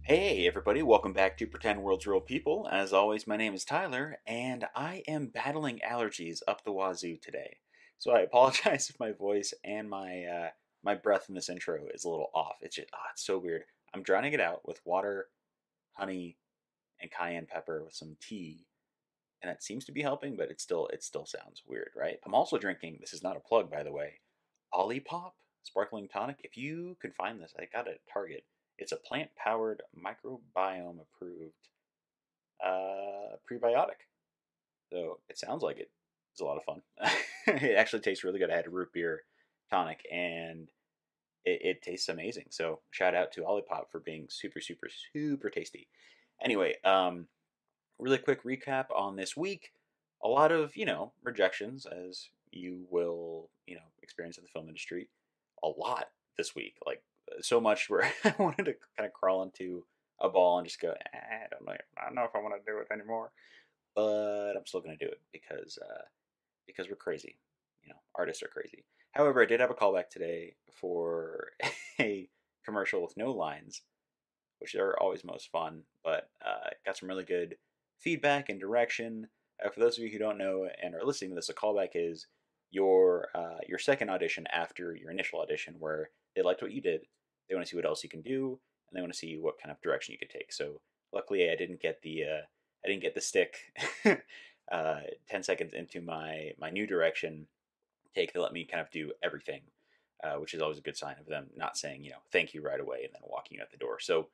Hey everybody, welcome back to Pretend World's Real People. As always, my name is Tyler, and I am battling allergies up the wazoo today. So I apologize if my voice and my breath in this intro is a little off. It's just it's so weird. I'm drowning it out with water, honey, and cayenne pepper with some tea, and that seems to be helping, but it still sounds weird, right? I'm also drinking. This is not a plug, by the way. Olipop sparkling tonic. If you can find this, I got it at Target. It's a plant-powered, microbiome-approved prebiotic. So it sounds like it is a lot of fun. It actually tastes really good. I had a root beer tonic, and it tastes amazing. So shout out to Olipop for being super, super, super tasty. Anyway, really quick recap on this week. A lot of rejections, as you will experience in the film industry. A lot this week, like so much where I wanted to kind of crawl into a ball and just go, I don't know if I want to do it anymore, but I'm still going to do it because we're crazy. Artists are crazy. However, I did have a callback today for a commercial with no lines, which are always most fun, but got some really good feedback and direction. For those of you who don't know and are listening to this, a callback is your second audition after your initial audition, where they liked what you did, they want to see what else you can do, and they want to see what kind of direction you could take. So luckily, I didn't get the stick 10 seconds into my new direction take. They let me kind of do everything, which is always a good sign of them not saying thank you right away and then walking you out the door. So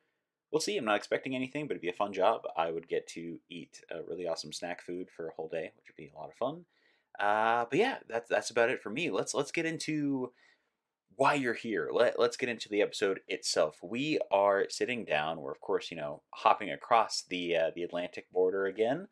we'll see. I'm not expecting anything, but it'd be a fun job. I would get to eat a really awesome snack food for a whole day, which would be a lot of fun. But yeah, that's about it for me. Let's get into why you're here. Let's get into the episode itself. We are sitting down. We're of course hopping across the Atlantic border again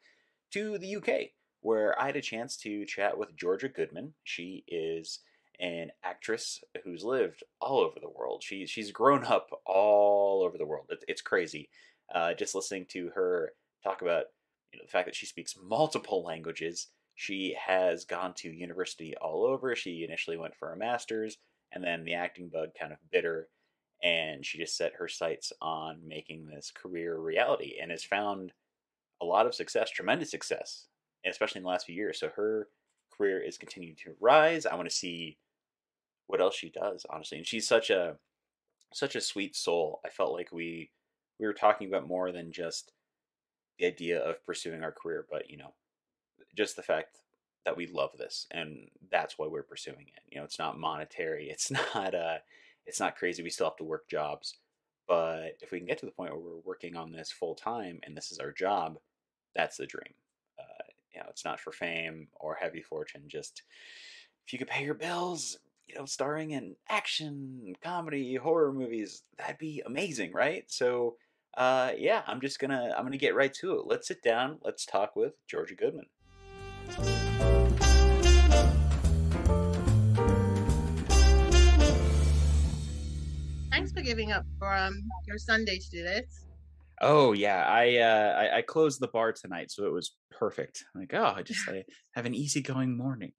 to the UK, where I had a chance to chat with Georgia Goodman. She is an actress who's lived all over the world. She's grown up all over the world. It's crazy. Just listening to her talk about the fact that she speaks multiple languages. She has gone to university all over. She initially went for a master's, and then the acting bug kind of bit her, and she just set her sights on making this career a reality, and has found a lot of success, tremendous success, especially in the last few years. So her career is continuing to rise. I want to see what else she does, honestly. And she's such a sweet soul. I felt like we were talking about more than just the idea of pursuing our career, but just the fact that we love this, and that's why we're pursuing it. It's not monetary. It's not crazy. We still have to work jobs, but if we can get to the point where we're working on this full time and this is our job, that's the dream. It's not for fame or heavy fortune. Just if you could pay your bills, starring in action, comedy, horror movies, that'd be amazing, right? So, yeah, I'm gonna get right to it. Let's sit down. Let's talk with Georgia Goodman. Thanks for giving up for your Sunday to do this. Oh yeah, I closed the bar tonight, so it was perfect. Like, I have an easygoing morning.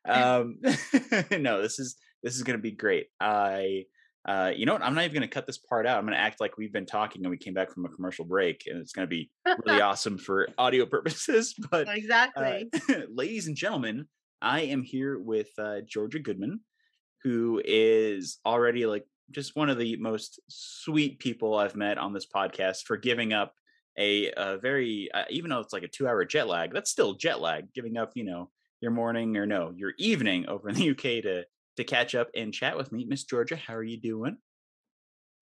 No, this is gonna be great. You know what? I'm not even gonna cut this part out. I'm gonna act like we've been talking and we came back from a commercial break, and it's gonna be really awesome for audio purposes. But Exactly. ladies and gentlemen, I am here with Georgia Goodman, who is already like just one of the most sweet people I've met on this podcast, for giving up a very even though it's like a 2-hour jet lag, that's still jet lag. Giving up, your morning or no, your evening over in the UK to catch up and chat with me. Miss Georgia, how are you doing?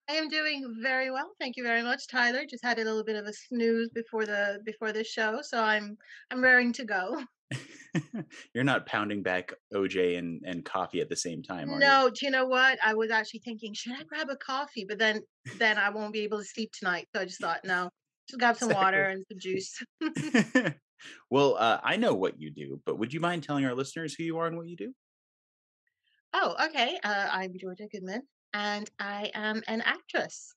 I am doing very well. Thank you very much, Tyler. Just had a little bit of a snooze before the show, so I'm raring to go. You're not pounding back OJ and coffee at the same time, are you? No, do you know what? I was actually thinking, should I grab a coffee? But then I won't be able to sleep tonight. So I just thought, no, just grab some water and some juice. Well, I know what you do, but would you mind telling our listeners who you are and what you do? Oh, okay. I'm Georgia Goodman, and I am an actress.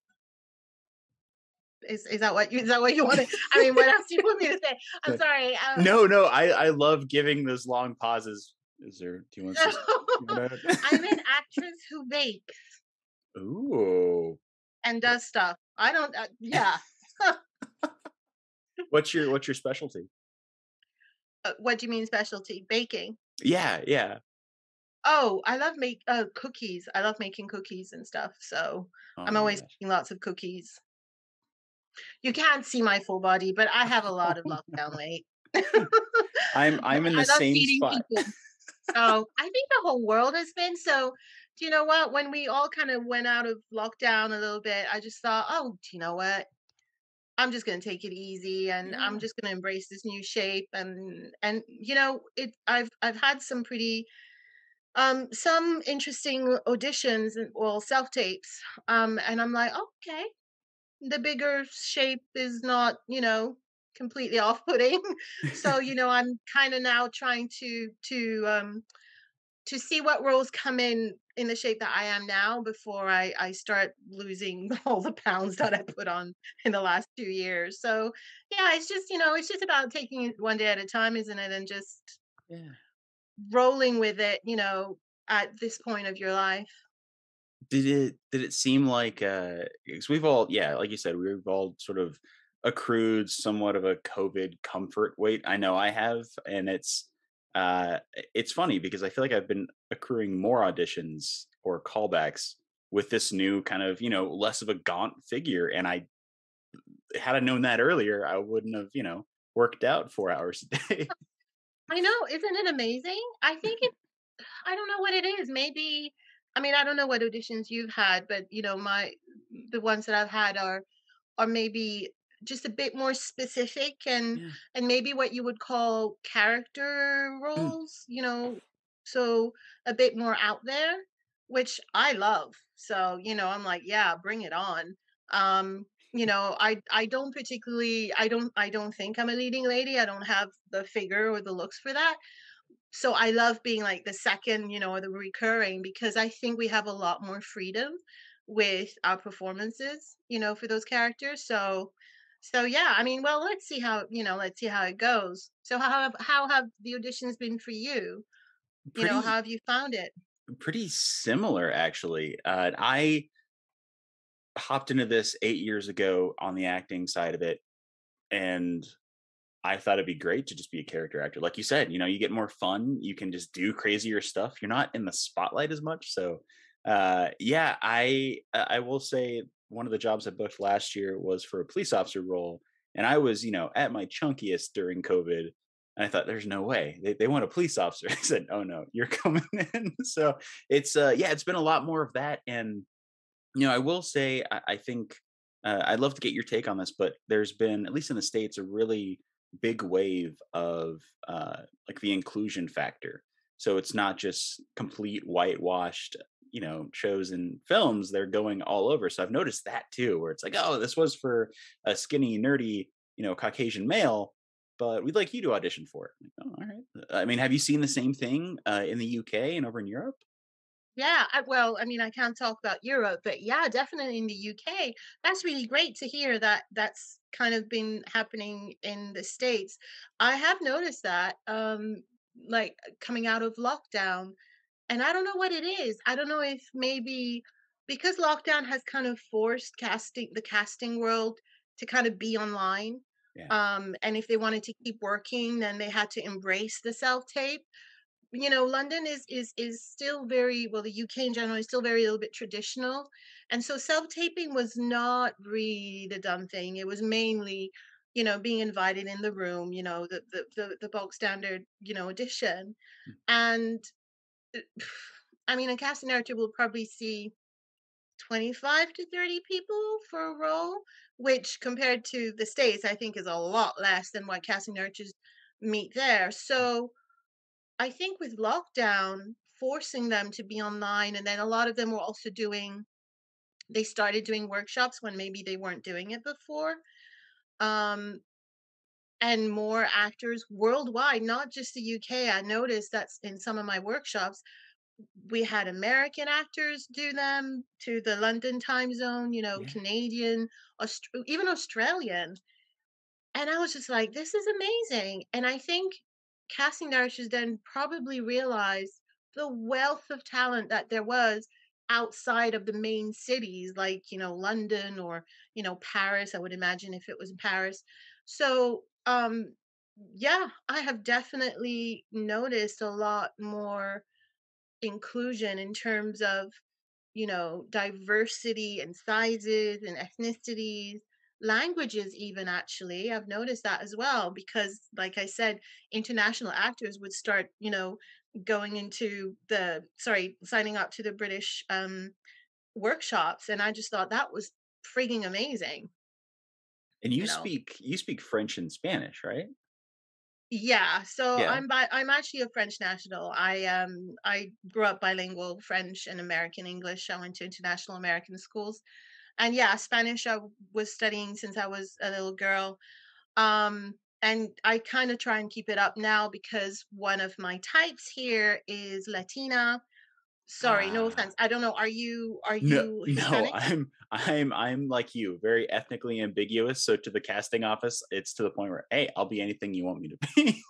Is that what you wanted? I mean, what else do you want me to say? I'm sorry. No, I love giving those long pauses. Do you want to? I'm an actress who bakes. Ooh. and does stuff. I don't yeah. What's your specialty? What do you mean specialty? Baking? Yeah, yeah. Oh, I love make cookies. I love making cookies and stuff, so Oh I'm my always gosh. making lots of cookies. You can't see my full body, but I have a lot of lockdown weight. But I'm in the I love same feeding spot. people. So, I think the whole world has been so do you know what? When we all kind of went out of lockdown a little bit, I just thought, "Oh, do you know what? I'm just gonna take it easy and I'm Yeah. just gonna embrace this new shape." And I've had some interesting auditions and well, self-tapes. And I'm like, "Okay, the bigger shape is not, completely off-putting." So, I'm kind of now trying to see what roles come in the shape that I am now before I start losing all the pounds that I put on in the last 2 years. So yeah, it's just about taking it one day at a time, isn't it? And just Yeah. rolling with it, at this point of your life. Did it seem like, 'cause we've all, yeah, like you said, we've all sort of accrued somewhat of a COVID comfort weight. I know I have, and it's funny because I feel like I've been accruing more auditions or callbacks with this new kind of, less of a gaunt figure, and I had I known that earlier, I wouldn't have, worked out 4 hours a day. I know, isn't it amazing? I don't know what it is. Maybe I mean, I don't know what auditions you've had, but my the ones that I've had are maybe just a bit more specific Yeah. and maybe what you would call character Mm. roles, so a bit more out there, which I love. So, I'm like, yeah, bring it on. I don't particularly I don't think I'm a leading lady. I don't have the figure or the looks for that. So I love being like the second, or the recurring because I think we have a lot more freedom with our performances, for those characters. So yeah, I mean, well, let's see how it goes. So how have the auditions been for you? How Pretty have you found it? pretty similar actually. I hopped into this 8 years ago on the acting side of it, and I thought it'd be great to just be a character actor. Like you said, you get more fun, you can just do crazier stuff. You're not in the spotlight as much. So, yeah, I will say one of the jobs I booked last year was for a police officer role, and I was, at my chunkiest during COVID, and I thought, "There's no way they want a police officer." I said, "Oh no, you're coming in." So yeah, it's been a lot more of that, and I will say I think I'd love to get your take on this, but there's been, at least in the States, a really big wave of like the inclusion factor. So it's not just complete whitewashed, shows and films. They're going all over. So I've noticed that too, where it's like, oh, this was for a skinny, nerdy, Caucasian male, but we'd like you to audition for it. Like, oh, all right. I mean, have you seen the same thing in the UK and over in Europe? Yeah, well, I mean, I can't talk about Europe, but yeah, definitely in the UK. That's really great to hear that that's kind of been happening in the States. I have noticed that, like coming out of lockdown, and I don't know what it is. I don't know if maybe because lockdown has kind of forced the casting world to kind of be online. Yeah. And if they wanted to keep working, then they had to embrace the self tape. London is still very well, the UK in general is still very a little bit traditional. And so self-taping was not really the done thing. It was mainly, being invited in the room, the bulk standard, audition. And uh, I mean, a casting director will probably see 25 to 30 people for a role, which compared to the States, I think is a lot less than what casting directors meet there. So I think with lockdown, forcing them to be online, and then a lot of them were also they started doing workshops when maybe they weren't doing it before. Um, and more actors worldwide, not just the UK. I noticed that in some of my workshops, we had American actors do them to the London time zone, Yeah. Canadian, even Australian. And I was just like, "This is amazing." And I think casting directors then probably realized the wealth of talent that there was, outside of the main cities like, London or, Paris, I would imagine if it was in Paris. So, yeah, I have definitely noticed a lot more inclusion in terms of, diversity and sizes and ethnicities, languages, even actually. I've noticed that as well because, like I said, international actors would start, going into signing up to the British workshops. And I just thought that was frigging amazing, And you know. you speak French and Spanish, right? Yeah, so Yeah. I'm actually a French national. I grew up bilingual, French and American English. I went to international American schools. And yeah, Spanish I was studying since I was a little girl. And I kind of try and keep it up now because one of my types here is Latina. Sorry, no Ah. offense. I don't know. Are No, you no, Hispanic? I'm like you, very ethnically ambiguous. So to the casting office, it's to the point where, hey, I'll be anything you want me to be.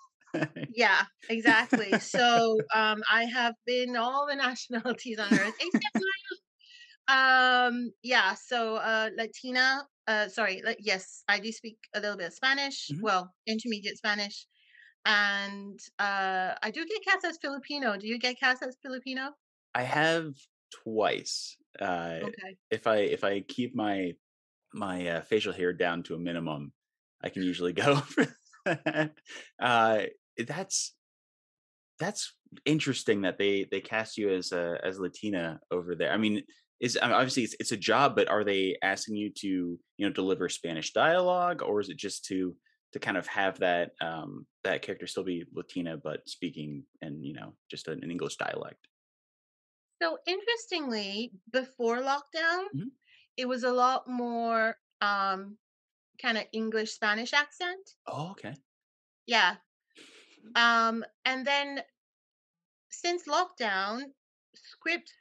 Yeah, exactly. So I have been all the nationalities on earth except yeah, so Latina, yes, I do speak a little bit of Spanish, Mhm. well, intermediate Spanish, and I do get cast as Filipino. Do you get cast as Filipino? I have twice. Okay. If I keep my facial hair down to a minimum, I can usually go for that. Uh, that's That's interesting that they cast you as Latina over there. I mean, obviously it's a job, but are they asking you to, deliver Spanish dialogue, or is it just to kind of have that character still be Latina but speaking and just an English dialect? So interestingly, before lockdown, Mhm. it was a lot more kind of English Spanish accent. Oh, okay. Yeah. And then since lockdown, scripts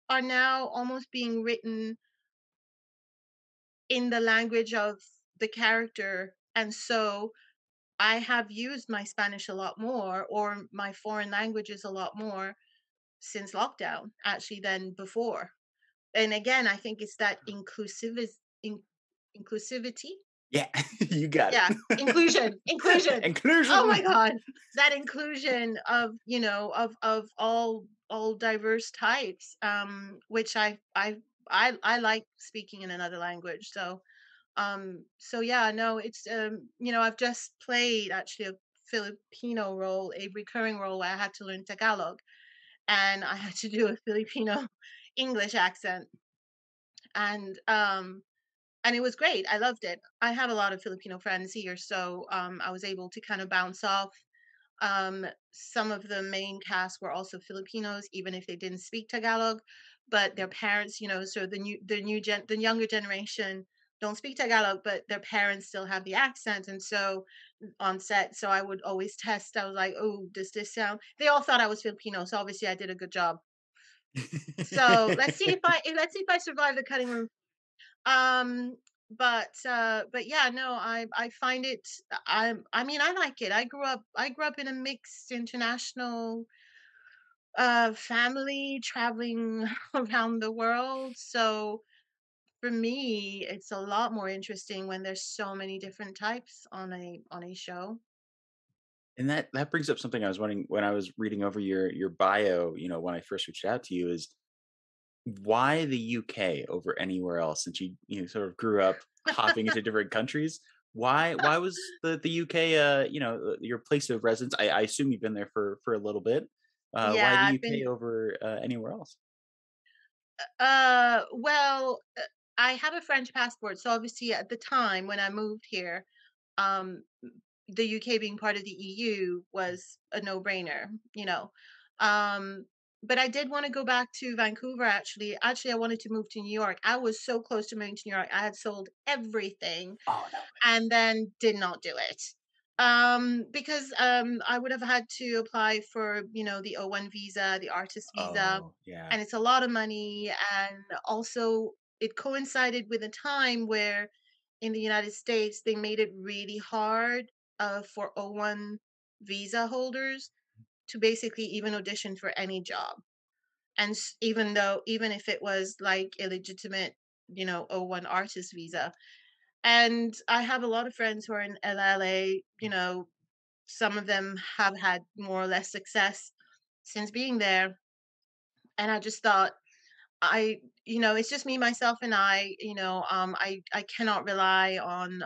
are now almost being written in the language of the character. And so I have used my Spanish a lot more or my foreign languages a lot more since lockdown, actually, than before. And again, I think it's that inclusivity. Yeah, you got Yeah, it. inclusion. Oh my Inclusion. god, that inclusion of, of all diverse types, which I like speaking in another language. So yeah, no, it's I've just played actually a Filipino role, a recurring role where I had to learn Tagalog and I had to do a Filipino English accent. And it was great. I loved it. I have a lot of Filipino friends here, so I was able to kind of bounce off. Some of the main cast were also Filipinos, even if they didn't speak Tagalog, but their parents, so the younger generation don't speak Tagalog, but their parents still have the accent, and so on set, so I would always test. I was like, "Oh, does this sound?" They all thought I was Filipino, so obviously I did a good job. So let's see if I survive the cutting room. um but yeah, no, I find it, I mean, I like it. I grew up in a mixed international family traveling around the world. So for me it's a lot more interesting when there's so many different types on a show. And that brings up something I was wondering when I was reading over your bio, when I first reached out to you, is why the UK over anywhere else, since you sort of grew up hopping into different countries? Why was the UK, your place of residence? I assume you've been there for a little bit. Why Yeah, the I've been UK over anywhere else? well, I have a French passport, so obviously at the time when I moved here, um the UK being part of the EU was a no-brainer. Um, but I did want to go back to Vancouver actually. Actually, I wanted to move to New York. I was so close to moving to New York. I had sold everything Oh no. and then did not do it. Because I would have had to apply for, the O1 visa, the artist visa, Oh yeah. and it's a lot of money. And also, it coincided with a time where in the United States they made it really hard for O1 visa holders to basically even audition for any job. and even if it was like illegitimate, O1 artist visa. And I have a lot of friends who are in LA, some of them have had more or less success since being there. And I just thought, it's just me, myself, and I cannot rely on,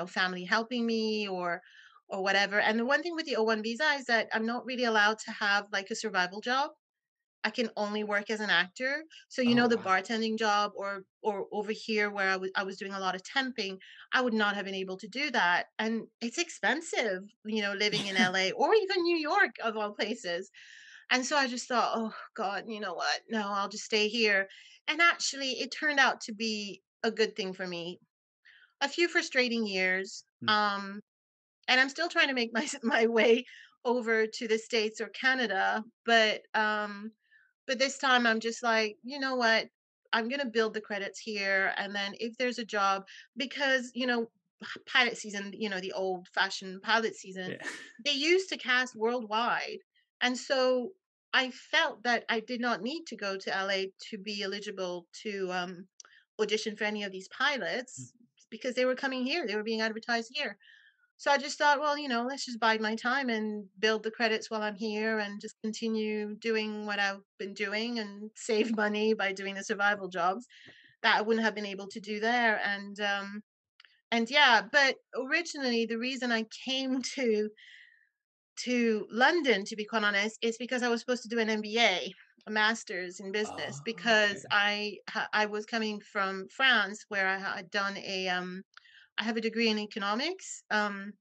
family helping me or whatever. And the one thing with the O1 visa is that I'm not really allowed to have like a survival job. I can only work as an actor. So, Oh the wow. bartending job or over here where I was doing a lot of temping, I would not have been able to do that. And it's expensive, living in LA or even New York of all places. And so I just thought, "Oh god, you know what? No, I'll just stay here." And actually it turned out to be a good thing for me. A few frustrating years. And I'm still trying to make my my way over to the States or Canada, but this time I'm just like, you know what? I'm going to build the credits here. And then if there's a job, because, pilot season, the old fashioned pilot season, Yeah. they used to cast worldwide. And so I felt that I did not need to go to LA to be eligible to audition for any of these pilots because they were coming here, they were being advertised here. So I just thought, well, let's just bide my time and build the credits while I'm here and just continue doing what I've been doing and save money by doing the survival jobs that I wouldn't have been able to do there. And yeah, but originally the reason I came to London, to be quite honest, is because I was supposed to do an MBA, a master's in business, Oh, because okay. I was coming from France where I had done I have a degree in economics. And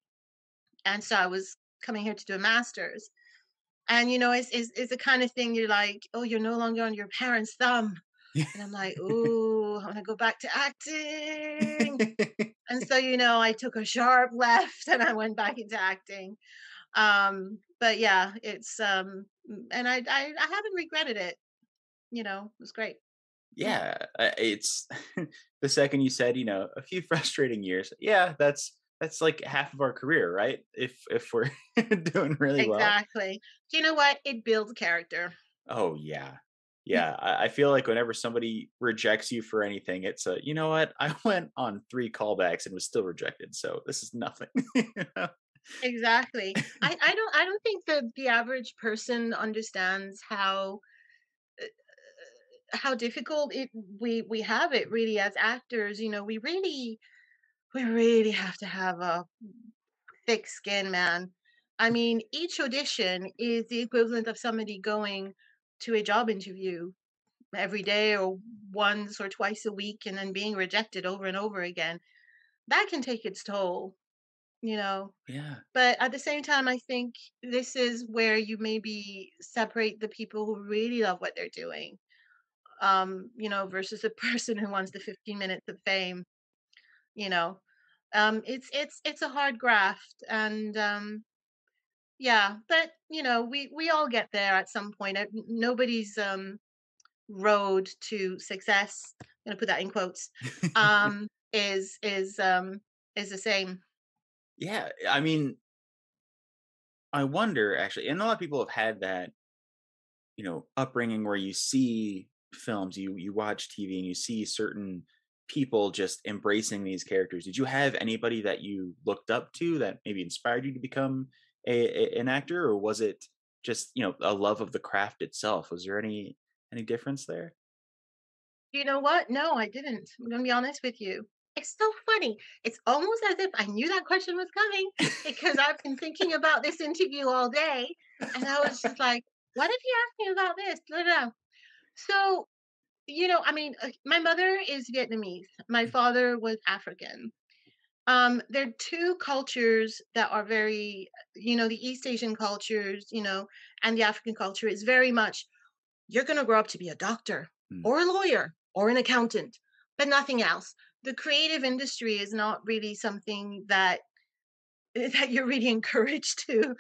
so I was coming here to do a master's. And it's the kind of thing you're like, oh, you're no longer on your parents' thumb. And I'm like, oh, I want to go back to acting. And so, I took a sharp left and I went back into acting. But yeah, and I haven't regretted it. It was great. Yeah, it's the second you said, a few frustrating years. Yeah, that's like half of our career, right? If we're doing really well. Exactly. Do you know what? It builds character. Oh yeah. Yeah, I feel like whenever somebody rejects you for anything, it's a, you know what? I went on 3 callbacks and was still rejected, so this is nothing. You know? Exactly. I don't think that the average person understands how difficult we have it really as actors. We really have to have a thick skin, man. I mean, each audition is the equivalent of somebody going to a job interview every day or once or twice a week and then being rejected over and over again. That can take its toll, you know. Yeah. But at the same time, I think this is where you maybe separate the people who really love what they're doing, versus a person who wants the 15 minutes of fame, you know. It's a hard graft, and yeah, but we all get there at some point. Nobody's road to success, I'm gonna put that in quotes, um, is is um is the same. Yeah, I mean, I wonder actually, and a lot of people have had that, upbringing where you see films, you watch TV and you see certain people just embracing these characters. Did you have anybody that you looked up to that maybe inspired you to become an actor, or was it just a love of the craft itself? Was there any difference there? You know what? No, I didn't. I'm gonna be honest with you. It's so funny. It's almost as if I knew that question was coming because I've been thinking about this interview all day, and I was just like, "What if you asked me about this?" Da, da, da. So, I mean, my mother is Vietnamese. My father was African. They're two cultures that are very, the East Asian cultures, and the African culture is very much you're going to grow up to be a doctor Mm, or a lawyer or an accountant, but nothing else. The creative industry is not really something that that you're really encouraged to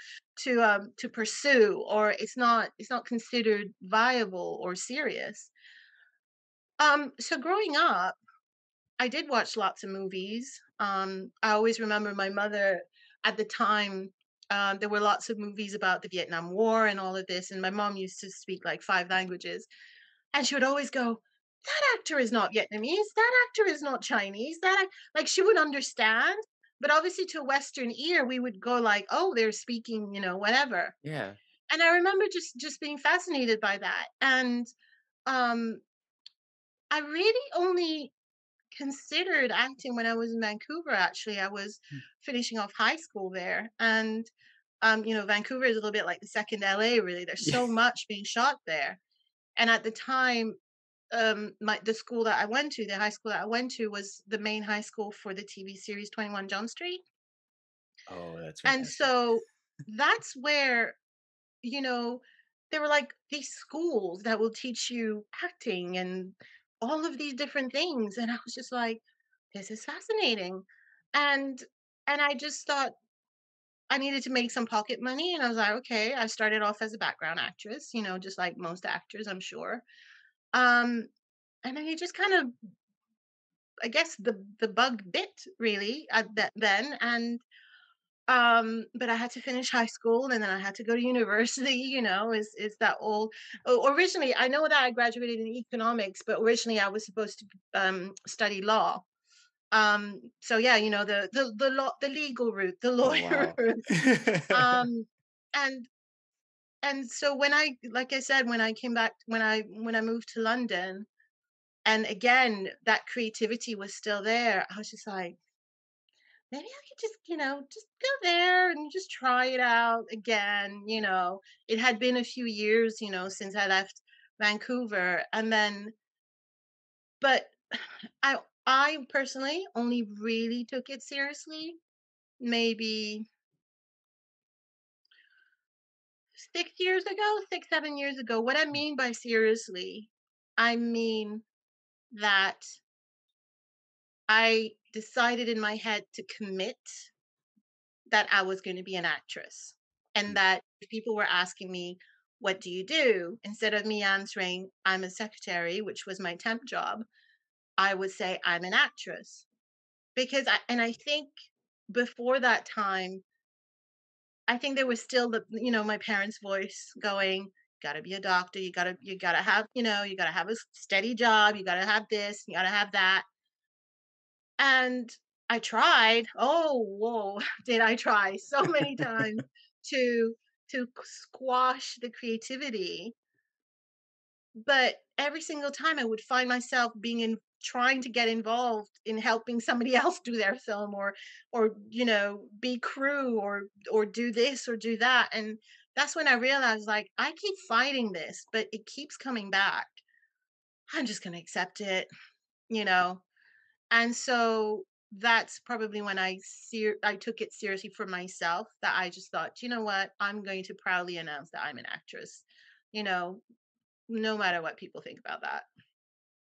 pursue, or it's not considered viable or serious. So growing up, I did watch lots of movies. I always remember my mother at the time. There were lots of movies about the Vietnam War and all of this, and my mom used to speak like 5 languages, and she would always go, "That actor is not Vietnamese, that actor is not Chinese, like, she would understand, but obviously to a Western ear, we would go like, "Oh, they're speaking, whatever." Yeah. And I remember just being fascinated by that, and, um, I really only considered acting when I was in Vancouver, actually. I was Hmm. finishing off high school there, and, Vancouver is a little bit like the second LA, really. There's Yeah. so much being shot there, and at the time, the school that I went to, the high school that I went to was the main high school for the TV series 21 Jump Street, Oh, that's and fantastic. so that's where, you know, there were, like, these schools that will teach you acting and all of these different things, and I was just like, "This is fascinating." And I just thought I needed to make some pocket money, and I was like, "Okay." I started off as a background actress, just like most actors, I'm sure. Um, and then it just kind of, I guess, the bug bit really at that then, and but I had to finish high school and then I had to go to university, is that all. Originally, I know that I graduated in economics, but originally I was supposed to study law. So yeah, the law, the legal route, the Oh, lawyer wow. route. Um and so when I, like I said, when I came back, when I moved to London, and again that creativity was still there, I was just like, maybe I could just, just go there and just try it out again. It had been a few years, since I left Vancouver. And then, but I personally only really took it seriously maybe 6 years ago, 6, 7 years ago. What I mean by seriously, I mean that I decided in my head to commit that I was going to be an actress. And that if people were asking me, "What do you do?" instead of me answering, "I'm a secretary," which was my temp job, I would say, "I'm an actress." Because I think before that time, I think there was still my parents' voice going, "Gotta be a doctor. You gotta have, you gotta have a steady job. You gotta have this. You gotta have that." And I tried. Oh, whoa, did I try so many times to squash the creativity, but every single time I would find myself being in trying to get involved in helping somebody else do their film, or be crew, or do this or do that. And that's when I realized, like, I keep fighting this, but it keeps coming back. I'm just going to accept it, you know And so that's probably when I took it seriously for myself, that I just thought, "You know what? I'm going to proudly announce that I'm an actress." You know, no matter what people think about that.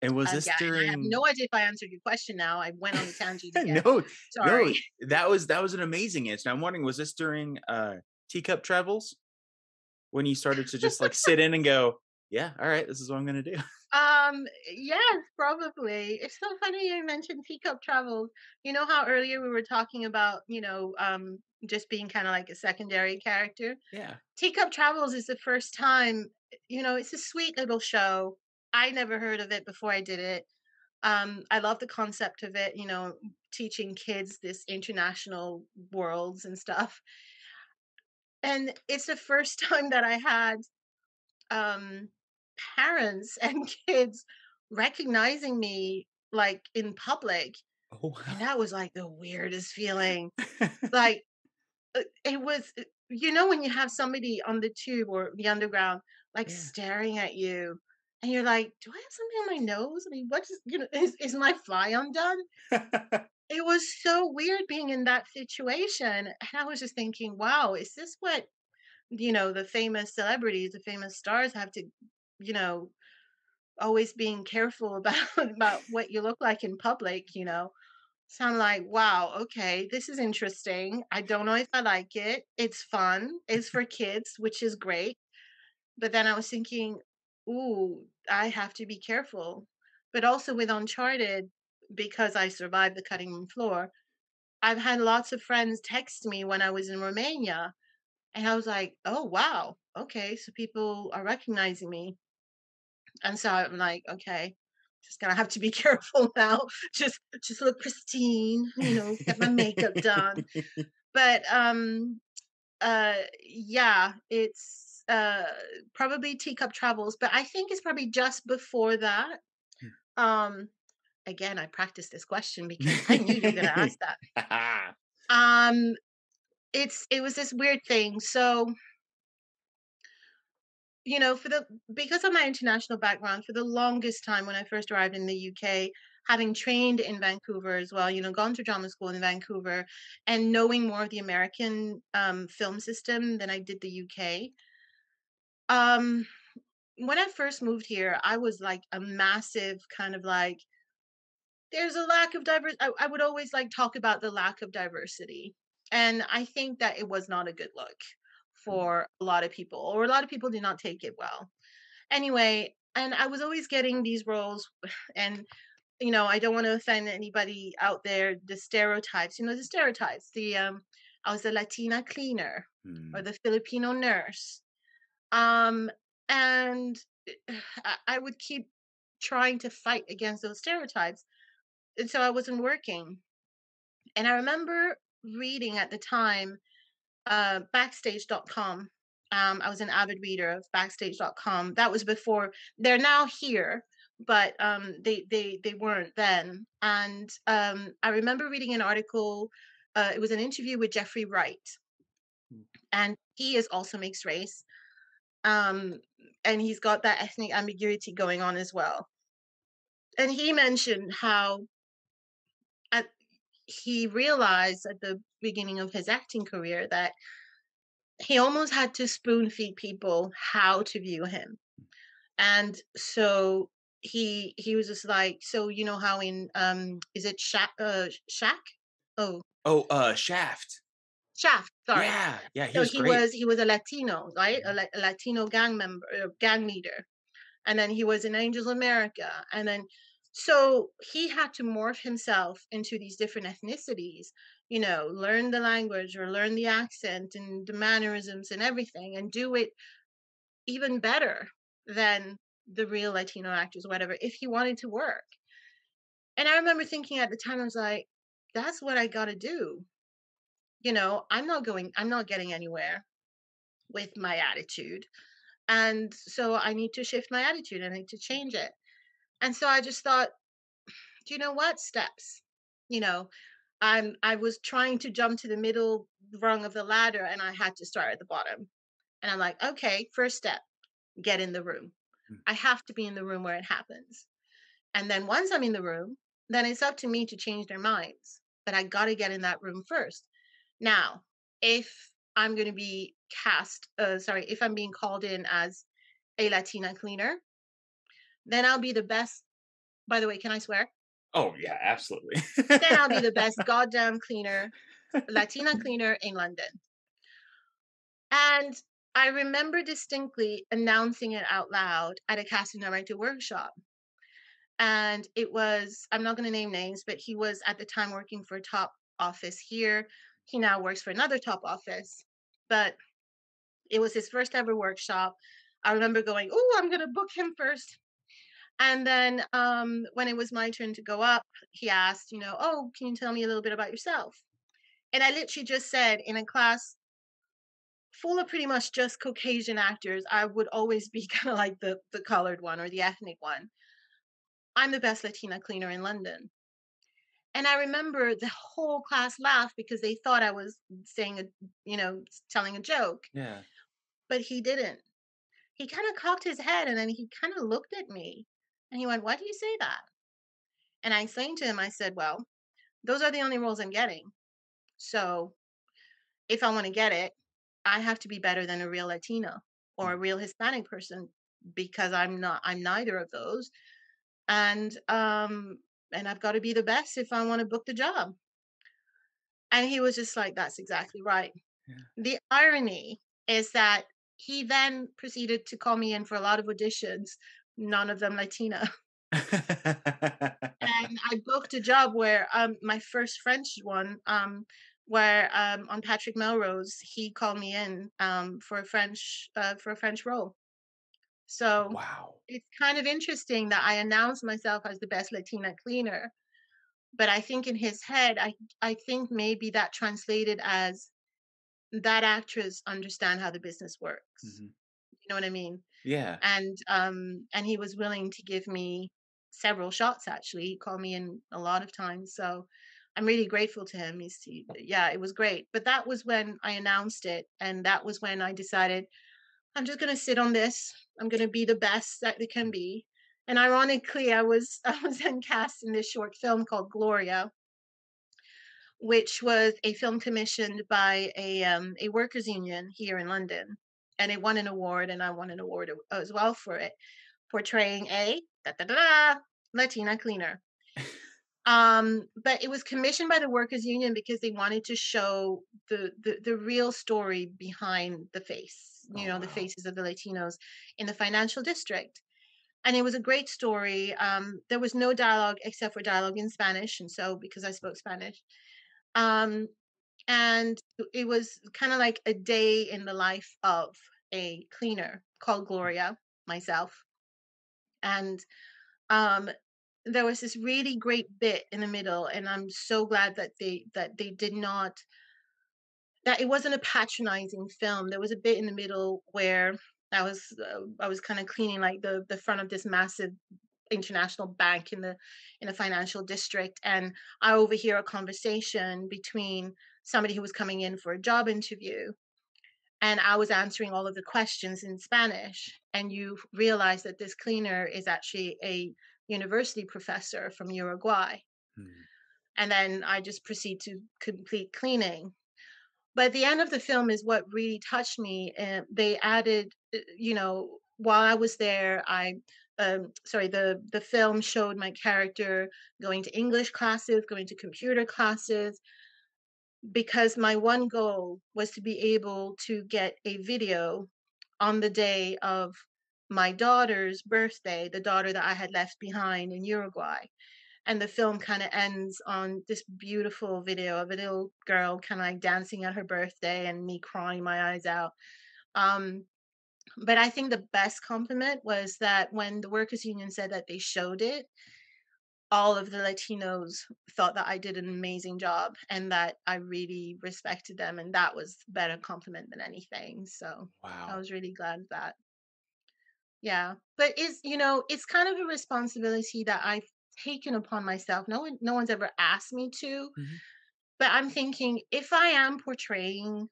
And was this Again, I have during no idea if I answered your question now. I went on a tangent again. No, Sorry. no, that was an amazing answer. I'm wondering, was this during, Teacup Travels? When you started to just, like, sit in and go, "Yeah, alright, this is what I'm gonna do." Yes, probably. It's so funny you mentioned Teacup Travels. You know how earlier we were talking about, just being kind of like a secondary character? Yeah. Teacup Travels is the first time, it's a sweet little show. I never heard of it before I did it. I love the concept of it, teaching kids this international worlds and stuff. And it's the first time that I had um, parents and kids recognizing me, like, in public. Oh, And wow. that was like the weirdest feeling. Like, it was, when you have somebody on the tube or the underground, like, Yeah. staring at you, and you're like, "Do I have something on my nose? I mean, is my fly undone?" It was so weird being in that situation. And I was just thinking, wow, is this what, the famous celebrities, the famous stars have to, you know, always being careful about about what you look like in public, So I'm like, wow, okay, this is interesting. I don't know if I like it. It's fun. It's for kids, which is great. But then I was thinking, ooh, I have to be careful. But also with Uncharted, because I survived the cutting room floor, I've had lots of friends text me when I was in Romania, and I was like, "Oh, wow. Okay, so people are recognizing me." And so I'm like, "Okay, just gonna have to be careful now. Just look pristine, get my makeup done." But yeah, it's probably Teacup Travels, but I think it's probably just before that. Um Again, I practiced this question because I knew you were gonna ask that. Um it was this weird thing. So, for the because of my international background, for the longest time when I first arrived in the UK, having trained in Vancouver as well, gone to drama school in Vancouver and knowing more of the American film system than I did the UK. Um when I first moved here, I was like a massive kind of like, there's a lack of I would always like talk about the lack of diversity. And I think that it was not a good look for a lot of people, or a lot of people did not take it well. Anyway, and I was always getting these roles, and I don't want to offend anybody out there, the stereotypes, the stereotypes, I was the Latina cleaner or Hmm. the Filipino nurse. Um and I would keep trying to fight against those stereotypes, and so I wasn't working. And I remember reading at the time backstage.com. I was an avid reader of backstage.com. That was before, they're now here, but they weren't then. And I remember reading an article. It was an interview with Jeffrey Wright, and he is also mixed race. Um, and he's got that ethnic ambiguity going on as well. And he mentioned how at, he realized at the beginning of his acting career that he almost had to spoon feed people how to view him. And so he was just like, so how in is it Shack? Oh, Oh, Shaft. Shaft, sorry. Yeah, yeah, he So was great. he was a Latino, right? Mhm. A Latino gang member, gang leader. And then he was in Angels America. And then so he had to morph himself into these different ethnicities, learn the language or learn the accent and the mannerisms and everything, and do it even better than the real Latino actors, whatever, if he wanted to work. And I remember thinking at the time, I was like, that's what I got to do. I'm not getting anywhere with my attitude. And so I need to shift my attitude. I need to change it. And so I just thought, do you know what? Steps. You know, I was trying to jump to the middle rung of the ladder, and I had to start at the bottom. And I'm like, okay, first step, get in the room. Mm. I have to be in the room where it happens. And then once I'm in the room, then it's up to me to change their minds. But I got to get in that room first. Now, if I'm going to be if I'm being called in as a Latina cleaner, then I'll be the best. By the way, can I swear? Oh, yeah, absolutely. Then I'll be the best goddamn cleaner, Latina cleaner in London. And I remember distinctly announcing it out loud at a casting director workshop. And it was, I'm not going to name names, but he was at the time working for a top office here. He now works for another top office. But it was his first ever workshop. I remember going, oh, I'm going to book him first. And then when it was my turn to go up, he asked, oh, can you tell me a little bit about yourself? And I literally just said, in a class full of pretty much just Caucasian actors, I would always be kind of like the colored one or the ethnic one. I'm the best Latina cleaner in London. And I remember the whole class laughed because they thought I was saying telling a joke, Yeah. but he didn't. He kind of cocked his head and then he kind of looked at me and he went, "Why do you say that?" And I explained to him, I said, "Well, those are the only roles I'm getting. So if I want to get it, I have to be better than a real Latina or a Mm. real Hispanic person because I'm neither of those. And and I've got to be the best if I want to book the job." And he was just like, "That's exactly right." Yeah. The irony is that he then proceeded to call me in for a lot of auditions, none of them Latina. And I booked a job where, my first French one, where, on Patrick Melrose, he called me in, for a French role. So, Wow. it's kind of interesting that I announced myself as the best Latina cleaner, but I think in his head, I think maybe that translated as that actress understand how the business works. Mhm. You know what I mean? Yeah. And he was willing to give me several shots actually. He called me in a lot of times. So I'm really grateful to him. Yeah, it was great. But that was when I announced it, and that was when I decided I'm just gonna sit on this. I'm gonna be the best that it can be. And ironically, I was then cast in this short film called Gloria, which was a film commissioned by a workers union here in London, and it won an award, and I won an award as well for it, portraying a da, da, da, da, Latina cleaner. But it was commissioned by the workers union because they wanted to show the real story behind the face, Oh, the wow. faces of the Latinos in the financial district. And it was a great story. There was no dialogue except for dialogue in Spanish, and so because I spoke Spanish, um, and it was kind of like a day in the life of a cleaner called Gloria, myself, and um, there was this really great bit in the middle, and I'm so glad that they did not, that it wasn't a patronizing film. There was a bit in the middle where I was kind of cleaning like the front of this massive international bank in the financial district, and I overhear a conversation between somebody who was coming in for a job interview, and I was answering all of the questions in Spanish, and you realize that this cleaner is actually a university professor from Uruguay. Hmm. And then I just proceed to complete cleaning. But the end of the film is what really touched me. And they added, while I was there, the film showed my character going to English classes, going to computer classes, because my one goal was to be able to get a video on the day of my daughter's birthday, the daughter that I had left behind in Uruguay. And the film kind of ends on this beautiful video of a little girl kind of like dancing at her birthday and me crying my eyes out. Um, but I think the best compliment was that when the workers union said that they showed it, all of the Latinos thought that I did an amazing job and that I really respected them, and that was a better compliment than anything. So I Wow. was really glad that, yeah. But it's kind of a responsibility that I've taken upon myself. No one's ever asked me to, Mhm. but I'm thinking if I am portraying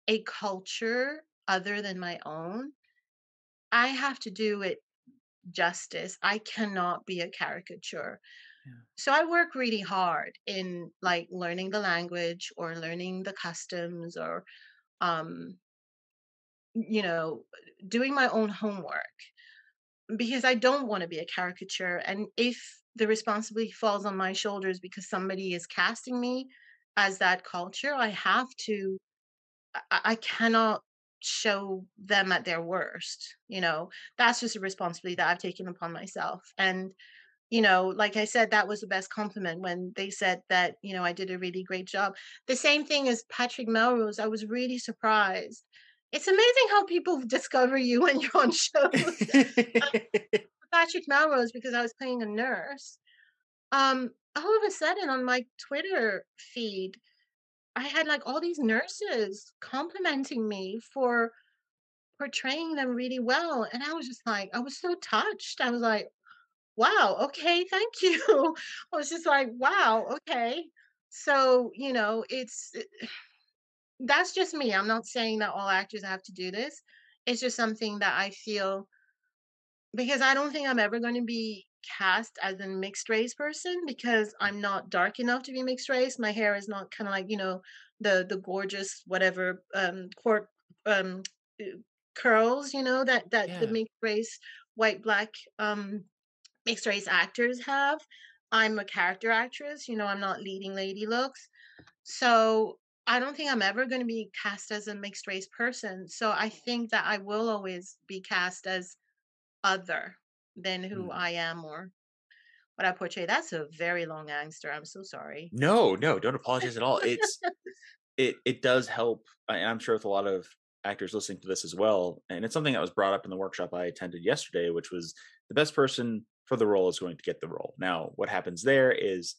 a culture other than my own, I have to do it justice. I cannot be a caricature. Yeah. So I work really hard in like learning the language or learning the customs or um you know doing my own homework because I don't want to be a caricature, and if the responsibility falls on my shoulders because somebody is casting me as that culture, I have to, I cannot show them at their worst. That's just a responsibility that I've taken upon myself. And like I said, that was the best compliment when they said that, I did a really great job. The same thing as Patrick Melrose, I was really surprised. It's amazing how people discover you when you're on shows. Patrick Melrose, because I was playing a nurse, all of a sudden on my Twitter feed, I had like all these nurses complimenting me for portraying them really well. And I was just like, I was so touched. I was like, wow, okay, thank you. I was just like, wow, okay. So, that's just me. I'm not saying that all actors have to do this. It's just something that I feel, because I don't think I'm ever going to be cast as a mixed race person because I'm not dark enough to be mixed race. My hair is not kind of like, the gorgeous whatever court um uh, curls, that the Yeah. mixed race white black mixed race actors have. I'm a character actress, I'm not leading lady looks. So I don't think I'm ever going to be cast as a mixed race person. So I think that I will always be cast as other. than who Mm. I am or what I portray. That's a very long answer. I'm so sorry. No, no, don't apologize at all. It does help, and I'm sure with a lot of actors listening to this as well, and it's something that was brought up in the workshop I attended yesterday, which was the best person for the role is going to get the role. Now, what happens there is,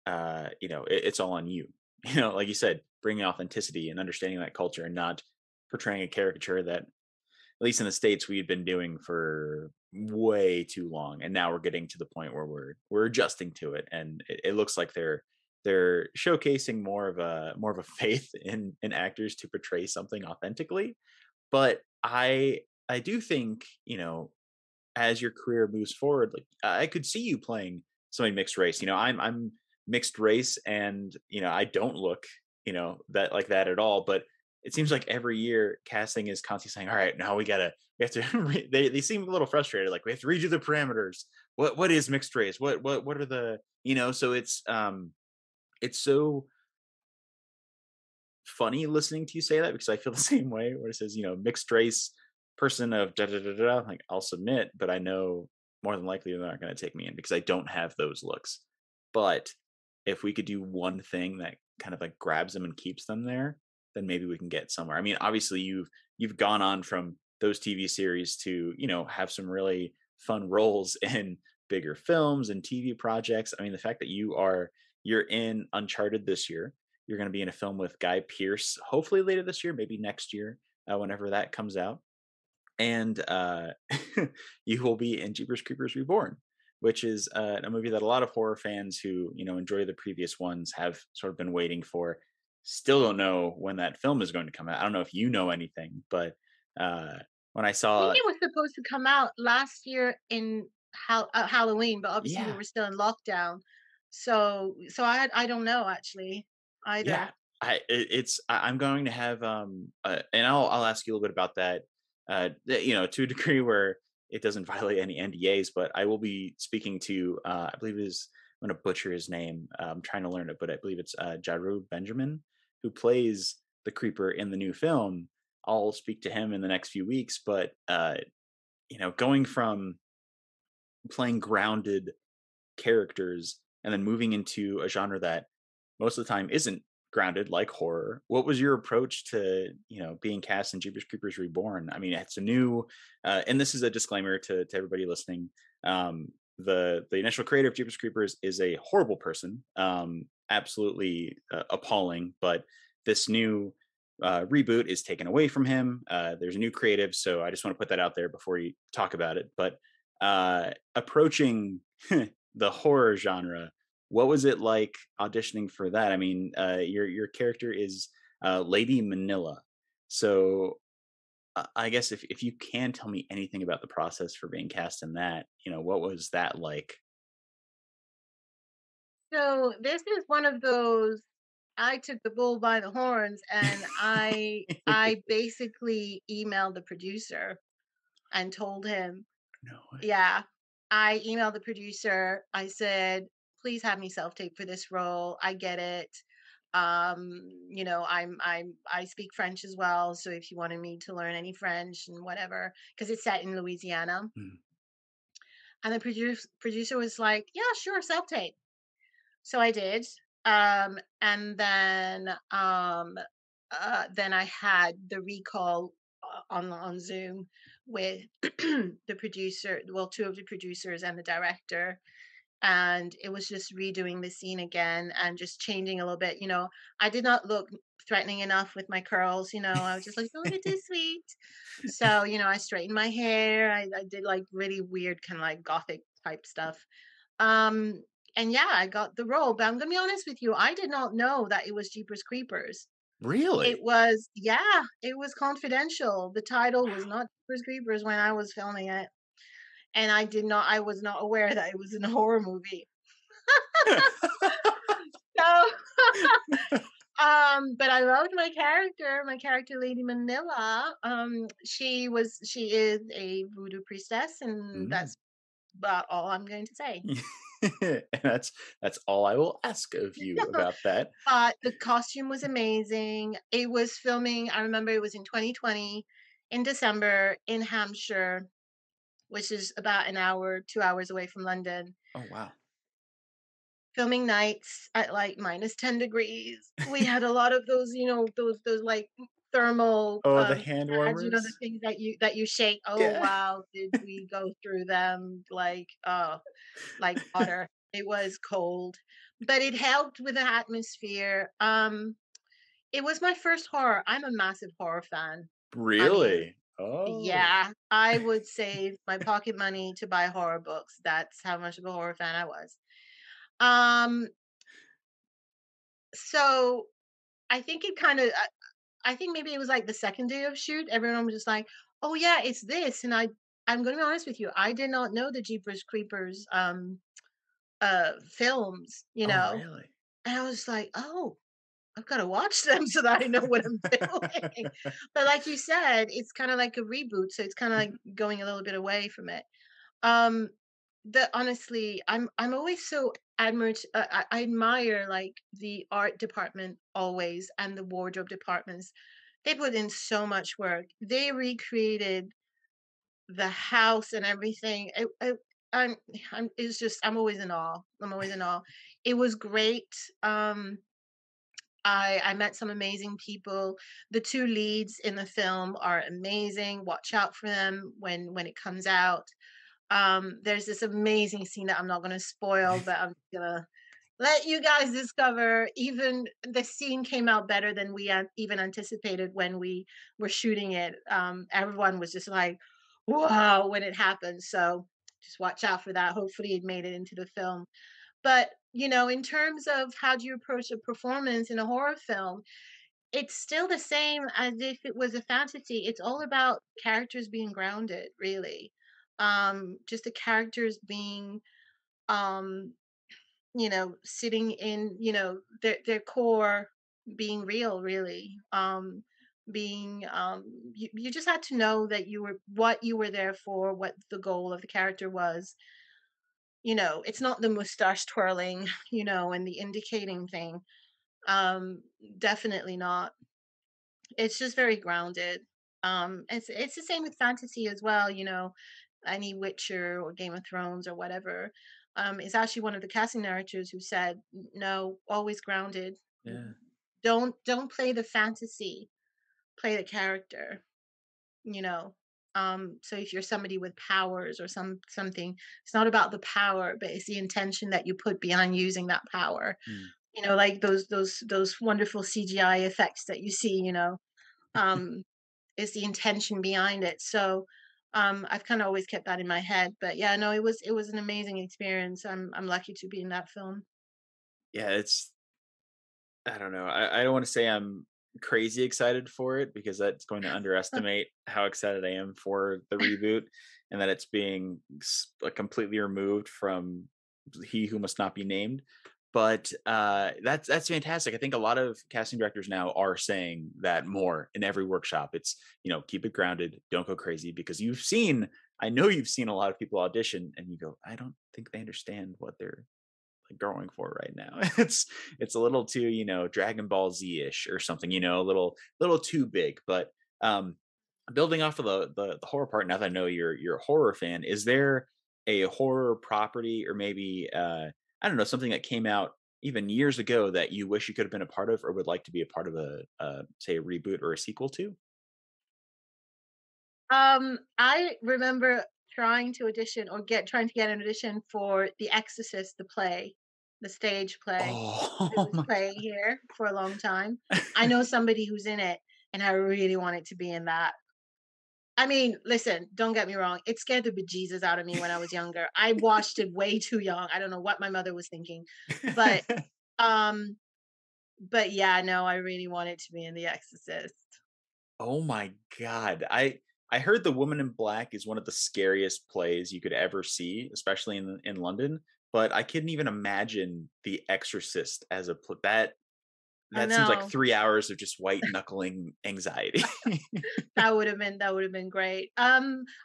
it's all on you. Like you said, bringing authenticity and understanding that culture, and not portraying a caricature that, at least in the states, we had been doing for way too long, and now we're getting to the point where we're adjusting to it, and it looks like they're showcasing more of a faith in actors to portray something authentically. But I do think, as your career moves forward, like I could see you playing somebody mixed race. I'm mixed race, and I don't look that like that at all. But it seems like every year casting is constantly saying, "All right, now we have to." They seem a little frustrated, like we have to redo the parameters. What is mixed race? What are the So it's so funny listening to you say that, because I feel the same way where it says, mixed race person of da da da da. Like, I'll submit, but I know more than likely they're not going to take me in because I don't have those looks. But if we could do one thing that kind of like grabs them and keeps them there, then maybe we can get somewhere. I mean, obviously you've gone on from those TV series to, have some really fun roles in bigger films and TV projects. I mean, the fact that you're in Uncharted this year, you're going to be in a film with Guy Pearce, hopefully later this year, maybe next year, whenever that comes out. And you will be in Jeepers Creepers Reborn, which is a movie that a lot of horror fans who enjoy the previous ones have sort of been waiting for. Still don't know when that film is going to come out. I don't know if you know anything, but uh, when I I think saw, it was supposed to come out last year in Halloween, but obviously we yeah, were still in lockdown. So I don't know actually yeah, either. I'm going to have and I'll ask you a little bit about that. To a degree where it doesn't violate any NDAs, but I will be speaking to I believe is I'm going to butcher his name. I'm trying to learn it, but I believe it's Jaru Benjamin, who plays the creeper in the new film. I'll speak to him in the next few weeks, but going from playing grounded characters and then moving into a genre that most of the time isn't grounded, like horror. What was your approach to being cast in Jeepers Creepers Reborn? I mean, it's a new and this is a disclaimer to everybody listening. The initial creator of Jeepers Creepers is a horrible person, absolutely appalling, but this new reboot is taken away from him. There's a new creative, so I just want to put that out there before you talk about it. But approaching the horror genre, what was it like auditioning for that? I mean, your character is Lady Manila, so I guess if you can tell me anything about the process for being cast in that, what was that like? So this is one of those I took the bull by the horns and I basically emailed the producer and told him, No way. yeah, I emailed the producer. I said, please have me self-tape for this role. I get it. I speak French as well. So if you wanted me to learn any French and whatever, because it's set in Louisiana. Mm. And the producer was like, yeah, sure, self-tape. So I did. And then I had the recall on Zoom with the producer, well, two of the producers and the director, and it was just redoing the scene again and just changing a little bit. I did not look threatening enough with my curls. I was just like, don't be too sweet. So I straightened my hair. I did like really weird kind of like gothic type stuff. um, and yeah, I got the role, but I'm gonna be honest with you, I did not know that it was Jeepers Creepers. It Really? was yeah, it was confidential. The title was Wow. not Jeepers Creepers when I was filming it, and I was not aware that it was in a horror movie. So, but I loved my character Lady Manila. She is a voodoo priestess, and Mm. that's about all I'm going to say. And that's all I will ask of you about that. But the costume was amazing. It was filming I remember it was in 2020 in December in Hampshire. which is about an hour, 2 hours away from London. Oh wow. Filming nights at like -10 degrees. We had a lot of those, those like thermal Oh, the hand pads, the warmers. things that you shake. Oh Yeah. wow, did we go through them like water. It was cold, but it helped with the atmosphere. It was my first horror. I'm a massive horror fan. I mean, Really? Oh. yeah, I would save my pocket money to buy horror books. That's how much of a horror fan I was. Um, so I think it kind of, I think maybe it was like the second day of shoot. Everyone was just like, "Oh yeah, it's this," and I'm going to be honest with you. I did not know the Jeepers Creepers films, Oh, really? and I was like, "Oh, I've got to watch them so that I know what I'm doing." But like you said, it's kind of like a reboot, so it's kind of like going a little bit away from it. Um, the honestly, I'm always so admirat I admire like the art department always and the wardrobe departments. They put in so much work. They recreated the house and everything. I'm it's just I'm always in awe. I'm always in awe. It was great. I met some amazing people. The two leads in the film are amazing. Watch out for them when it comes out. There's this amazing scene that I'm not going to spoil, but I'm gonna let you guys discover. Even the scene came out better than we even anticipated when we were shooting it. Everyone was just like, "Wow!" when it happened. So just watch out for that. Hopefully, it made it into the film. But in terms of how do you approach a performance in a horror film, it's still the same as if it was a fantasy. It's all about characters being grounded, really. Just the characters being um sitting in, their core, being real, really. Being you just had to know that you were what you were there for, what the goal of the character was. It's not the mustache twirling, and the indicating thing. Um, Definitely not. It's just very grounded. It's the same with fantasy as well, any Witcher or Game of Thrones or whatever. It's actually one of the casting directors who said, "No, always grounded. Yeah. Don't play the fantasy, play the character." You know. So if you're somebody with powers or something, it's not about the power, but it's the intention that you put behind using that power. Mm. Like those wonderful CGI effects that you see. Um, is the intention behind it. So I've kind of always kept that in my head. But yeah, no, it was an amazing experience. I'm lucky to be in that film. Yeah, it's I don't know. I don't want to say I'm crazy excited for it because that's going to underestimate how excited I am for the reboot and that it's being like completely removed from He Who Must Not Be Named. But that's fantastic. I think a lot of casting directors now are saying that more in every workshop. It's keep it grounded, don't go crazy because I know you've seen a lot of people audition and you go, I don't think they understand what they're going for right now. It's a little too, Dragon Ball Z-ish or something, a little too big. But um building off of the horror part, now that I know you're a horror fan, is there a horror property or maybe I don't know, something that came out even years ago that you wish you could have been a part of or would like to be a part of a say a reboot or a sequel to? I remember trying to get an audition for The Exorcist, the play, the stage play. It Oh, was my playing here for a long time. I know somebody who's in it, and I really wanted to be in that. I mean, listen, don't get me wrong. It scared the bejesus out of me when I was younger. I watched it way too young. I don't know what my mother was thinking. But God. um but yeah, no, I really wanted to be in The Exorcist. Oh my god. I heard The Woman in Black is one of the scariest plays you could ever see, especially in London, but I couldn't even imagine The Exorcist as that I that seems like know. 3 hours of just white knuckling anxiety. That would have been great. I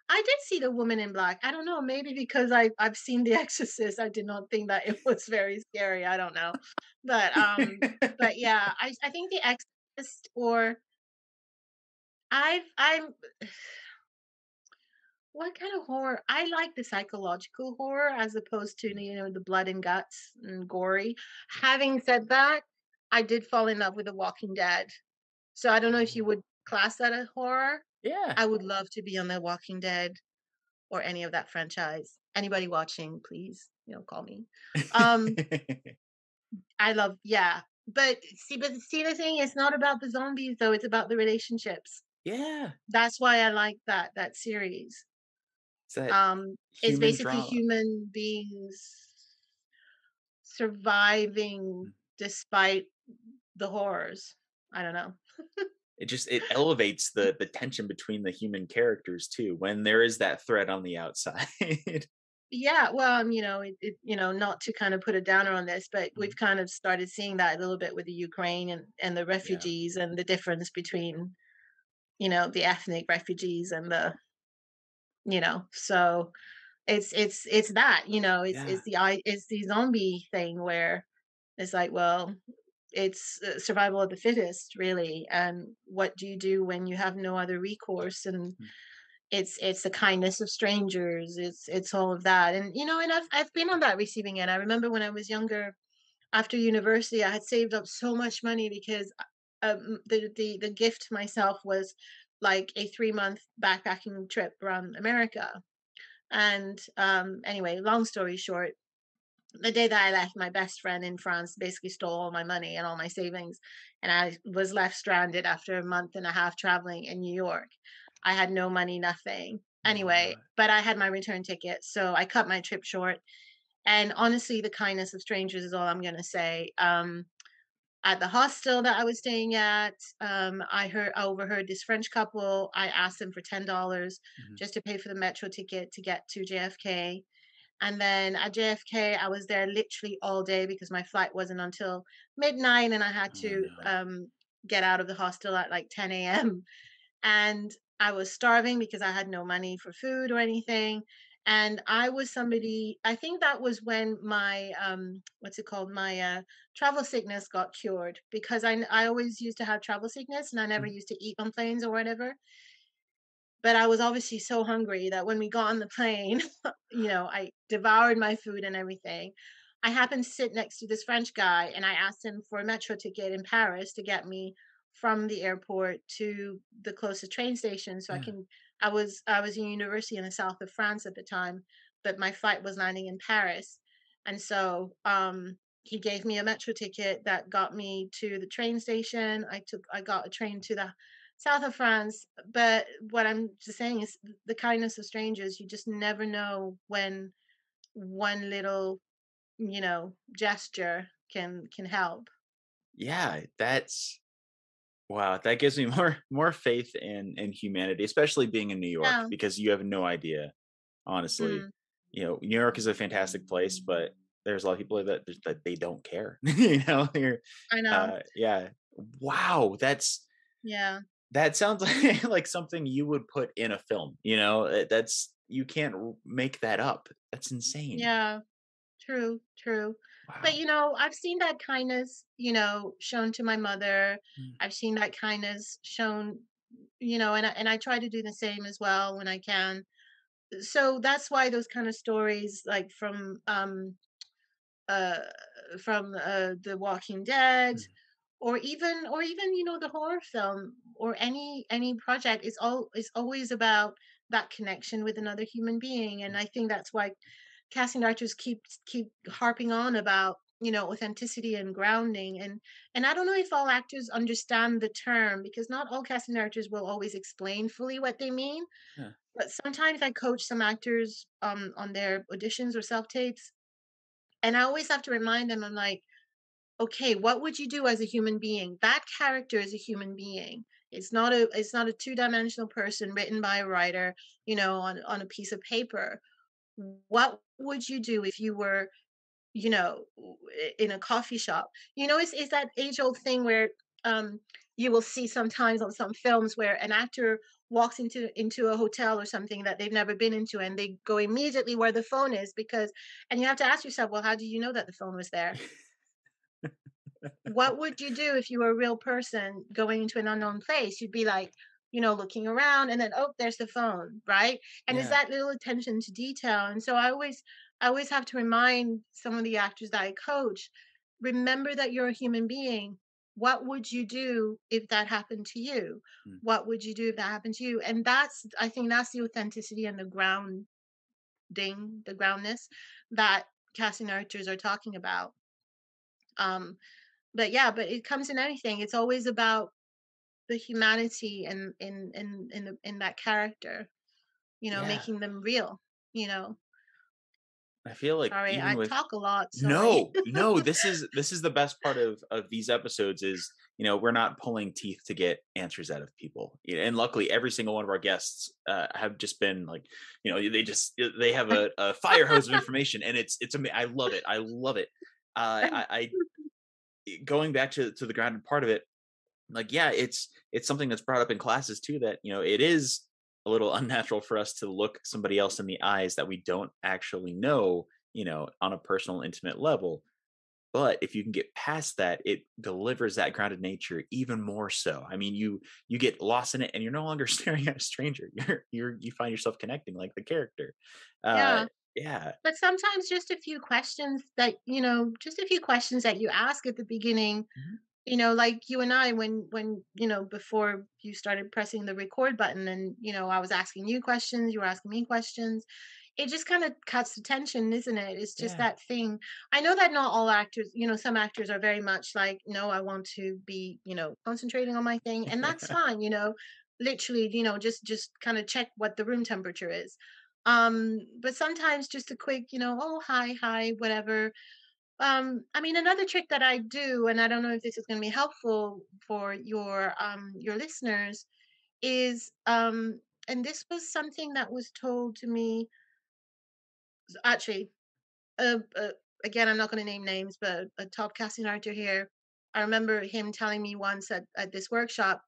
did see The Woman in Black. I don't know, maybe because I've seen The Exorcist, I did not think that it was very scary. I don't know. But yeah, I think The Exorcist or I'm what kind of horror? I like the psychological horror as opposed to, Mm. the blood and guts and gory. Having said that, I did fall in love with The Walking Dead. So I don't know if you Oh. would class that as horror. Yeah. I would love to be on The Walking Dead or any of that franchise. Anybody watching, please, call me. Um, I love, yeah. But see, the thing is not about the zombies though, it's about the relationships. Yeah. That's why I like that series. It's that It's human basically drama. human beings surviving Mm. despite the horrors. I don't know. It elevates the tension between the human characters too when there is that threat on the outside. Yeah, well, not to kind of put a downer on this, but we've Mhm. kind of started seeing that a little bit with the Ukraine and the Yeah. refugees and the difference between, the ethnic refugees and so it's that, Yeah. it's the zombie thing where it's like, well, it's survival of the fittest, really. And what do you do when you have no other recourse? And Mm. it's the kindness of strangers. It's all of that. And and I've been on that receiving end. I remember when I was younger, after university, I had saved up so much money because the gift to myself was like a 3-month backpacking trip around America. And anyway, long story short, the day that I left, my best friend in France basically stole all my money and all my savings, and I was left stranded after a month and a half traveling in New York. I had no money, nothing. Anyway, What? but I had my return ticket, so I cut my trip short. And honestly, the kindness of strangers is all I'm gonna say. At the hostel that I was staying at, I overheard this French couple. I asked them for $10 Mhm. just to pay for the metro ticket to get to JFK. And then at JFK, I was there literally all day because my flight wasn't until midnight, and I had Oh, to no. get out of the hostel at like 10 a.m. And I was starving because I had no money for food or anything. And I was somebody, I think that was when my, what's it called? My travel sickness got cured because I always used to have travel sickness and I never Mm. used to eat on planes or whatever. But I was obviously so hungry that when we got on the plane, I devoured my food and everything. I happened to sit next to this French guy and I asked him for a metro ticket in Paris to get me from the airport to the closest train station so I Yeah. can I was in university in the south of France at the time, but my flight was landing in Paris. And so he gave me a metro ticket that got me to the train station. I got a train to the south of France. But what I'm just saying is the kindness of strangers, you just never know when one little, gesture can help. Yeah, that's wow, that gives me more faith in humanity, especially being in New York Yeah. because you have no idea, honestly. Mm, New York is a fantastic place, but there's a lot of people that they don't care. They're, I know. yeah. Wow, Yeah. that sounds like something you would put in a film. That's you can't make that up. That's insane. Yeah. True, true. But Wow. I've seen that kindness, shown to my mother. Mm. I've seen that kindness shown, and I try to do the same as well when I can. So that's why those kind of stories like uh The Walking Dead, Mm. or even the horror film or any project is always about that connection with another human being. And I think that's why casting directors keep harping on about authenticity and grounding. And I don't know if all actors understand the term because not all casting directors will always explain fully what they mean. Yeah. But sometimes I coach some actors on their auditions or self tapes, and I always have to remind them, I'm like, okay, what would you do as a human being? That character is a human being. It's not a two-dimensional person written by a writer, on a piece of paper. What would you do if you were, in a coffee shop? It's that age-old thing where um you will see sometimes on some films where an actor walks into a hotel or something that they've never been into and they go immediately where the phone is because and you have to ask yourself, well, how do you know that the phone was there? What would you do if you were a real person going into an unknown place? You'd be like, looking around, and then, oh, there's the phone, right? And it's Yeah. that little attention to detail. And so I always have to remind some of the actors that I coach, remember that you're a human being. What would you do if that happened to you? Mm. What would you do if that happened to you? And I think that's the authenticity and the groundness that casting directors are talking about. Um, but yeah, but it comes in anything. It's always about the humanity and in that character, Yeah. making them real, you know. I feel like Sorry, even I with talk a lot, sorry. no, no, this is the best part of these episodes is, we're not pulling teeth to get answers out of people. And luckily every single one of our guests have just been like, they have a fire hose of information, and I love it. I love it. Going back to the grounded part of it, like, yeah, it's something that's brought up in classes too, that it is a little unnatural for us to look somebody else in the eyes that we don't actually know, on a personal intimate level. But if you can get past that, it delivers that grounded nature even more so. I mean, you get lost in it, and you're no longer staring at a stranger. You find yourself connecting like the character. uh Yeah, yeah. but sometimes just a few questions that you ask at the beginning, Mhm. like you and I, when before you started pressing the record button, and I was asking you questions, you were asking me questions. It just kind of cuts the tension, isn't it? It's just Yeah. that thing. I know that not all actors, some actors are very much like, no, I want to be, concentrating on my thing, and that's fine. Literally, just kind of check what the room temperature is. But sometimes just a quick, oh, hi, whatever. I mean, another trick that I do, and I don't know if this is going to be helpful for your listeners, is and this was something that was told to me, actually, again, I'm not going to name names, but a top casting director here, I remember him telling me once at this workshop,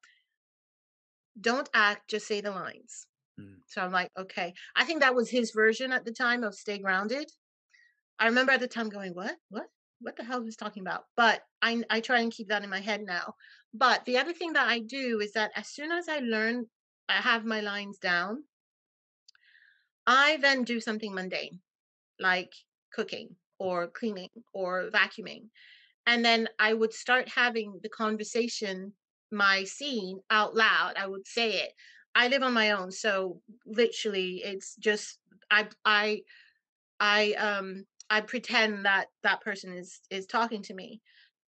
don't act, just say the lines. Mm. So I'm like, okay. I think that was his version at the time of stay grounded. I remember at the time going, what the hell is he talking about? But I try and keep that in my head now. But the other thing that I do is that as soon as I have my lines down, I then do something mundane, like cooking or cleaning or vacuuming. And then I would start having the conversation, my scene out loud. I would say it. I live on my own, so literally it's just I pretend that that person is talking to me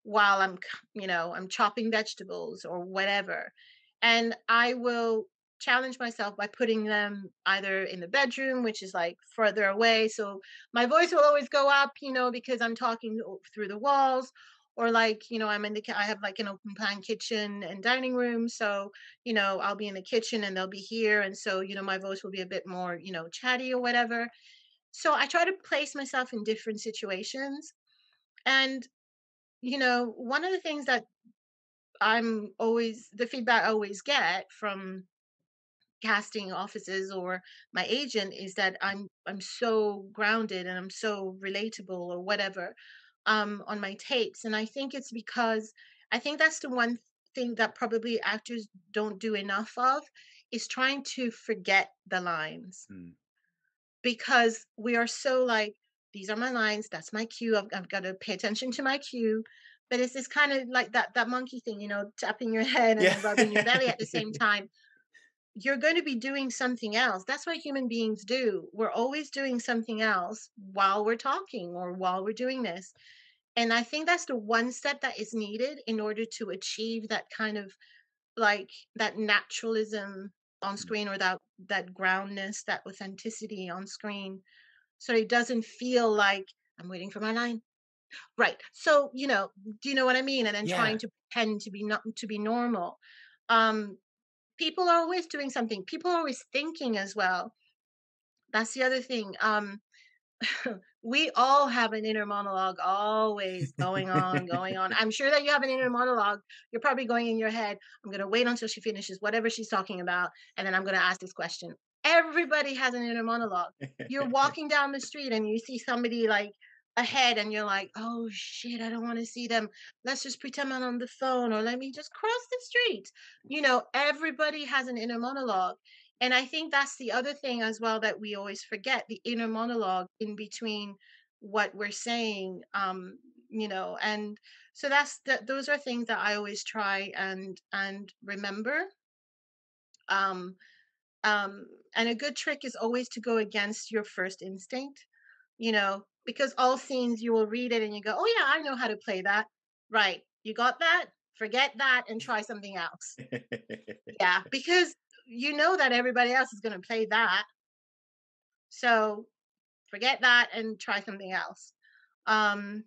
while I'm chopping vegetables or whatever. And I will challenge myself by putting them either in the bedroom, which is like further away. So my voice will always go up, because I'm talking through the walls. Or like, I have like an open plan kitchen and dining room. So, I'll be in the kitchen and they'll be here. And so, my voice will be a bit more, chatty or whatever. So I try to place myself in different situations. And, one of the things that the feedback I always get from casting offices or my agent is that I'm so grounded and I'm so relatable or whatever on my tapes. And I think it's because I think that's the one thing that probably actors don't do enough of, is trying to forget the lines, Mm. because we are so like, these are my lines, that's my cue, I've got to pay attention to my cue. But it's this kind of like that monkey thing, tapping your head Yeah. and rubbing your belly at the same time. You're going to be doing something else. That's what human beings do. We're always doing something else while we're talking or while we're doing this. And I think that's the one step that is needed in order to achieve that kind of like that naturalism on Mm. screen, or that groundness, that authenticity on screen, so it doesn't feel like I'm waiting for my line. Right. So, do you know what I mean? And then trying Yeah. to pretend to be not to be normal. Um, People are always doing something. People are always thinking as well. That's the other thing. We all have an inner monologue always going on, going on. I'm sure that you have an inner monologue. You're probably going in your head, I'm going to wait until she finishes whatever she's talking about, and then I'm going to ask this question. Everybody has an inner monologue. You're walking down the street and you see somebody like ahead and you're like, "Oh shit, I don't want to see them. Let's just pretend I'm on the phone or let me just cross the street." Everybody has an inner monologue. And I think that's the other thing as well that we always forget, the inner monologue in between what we're saying. And so those are things that I always try and remember. Um um and a good trick is always to go against your first instinct, because all scenes you will read it and you go, "Oh yeah, I know how to play that." Right. You got that? Forget that and try something else. Yeah, because you know that everybody else is going to play that. So forget that and try something else. Um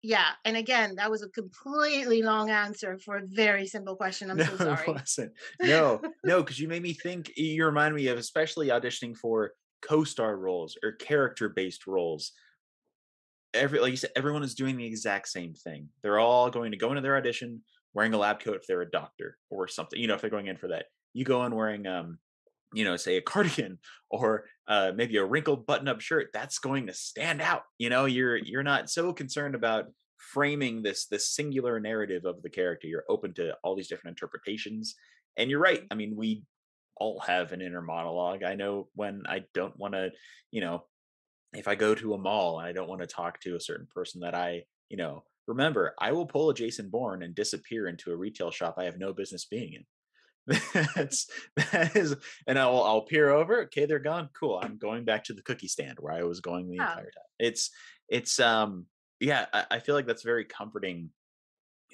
yeah, and again, that was a completely long answer for a very simple question. I'm No, so it sorry. wasn't. No, no, because you made me think. You remind me of especially auditioning for co-star roles or character-based roles. Like you said, everyone is doing the exact same thing. They're all going to go into their audition wearing a lab coat if they're a doctor or something. If they're going in for that, you go in wearing say a cardigan or maybe a wrinkled button-up shirt. That's going to stand out. You're not so concerned about framing this singular narrative of the character. You're open to all these different interpretations. And you're right. I mean, we all have an inner monologue. I know when I don't want to, you know, if I go to a mall and I don't want to talk to a certain person that remember, I will pull a Jason Bourne and disappear into a retail shop I have no business being in. That is, and I'll peer over. Okay, they're gone. Cool. I'm going back to the cookie stand where I was going the Yeah. entire time. It's yeah. I feel like that's very comforting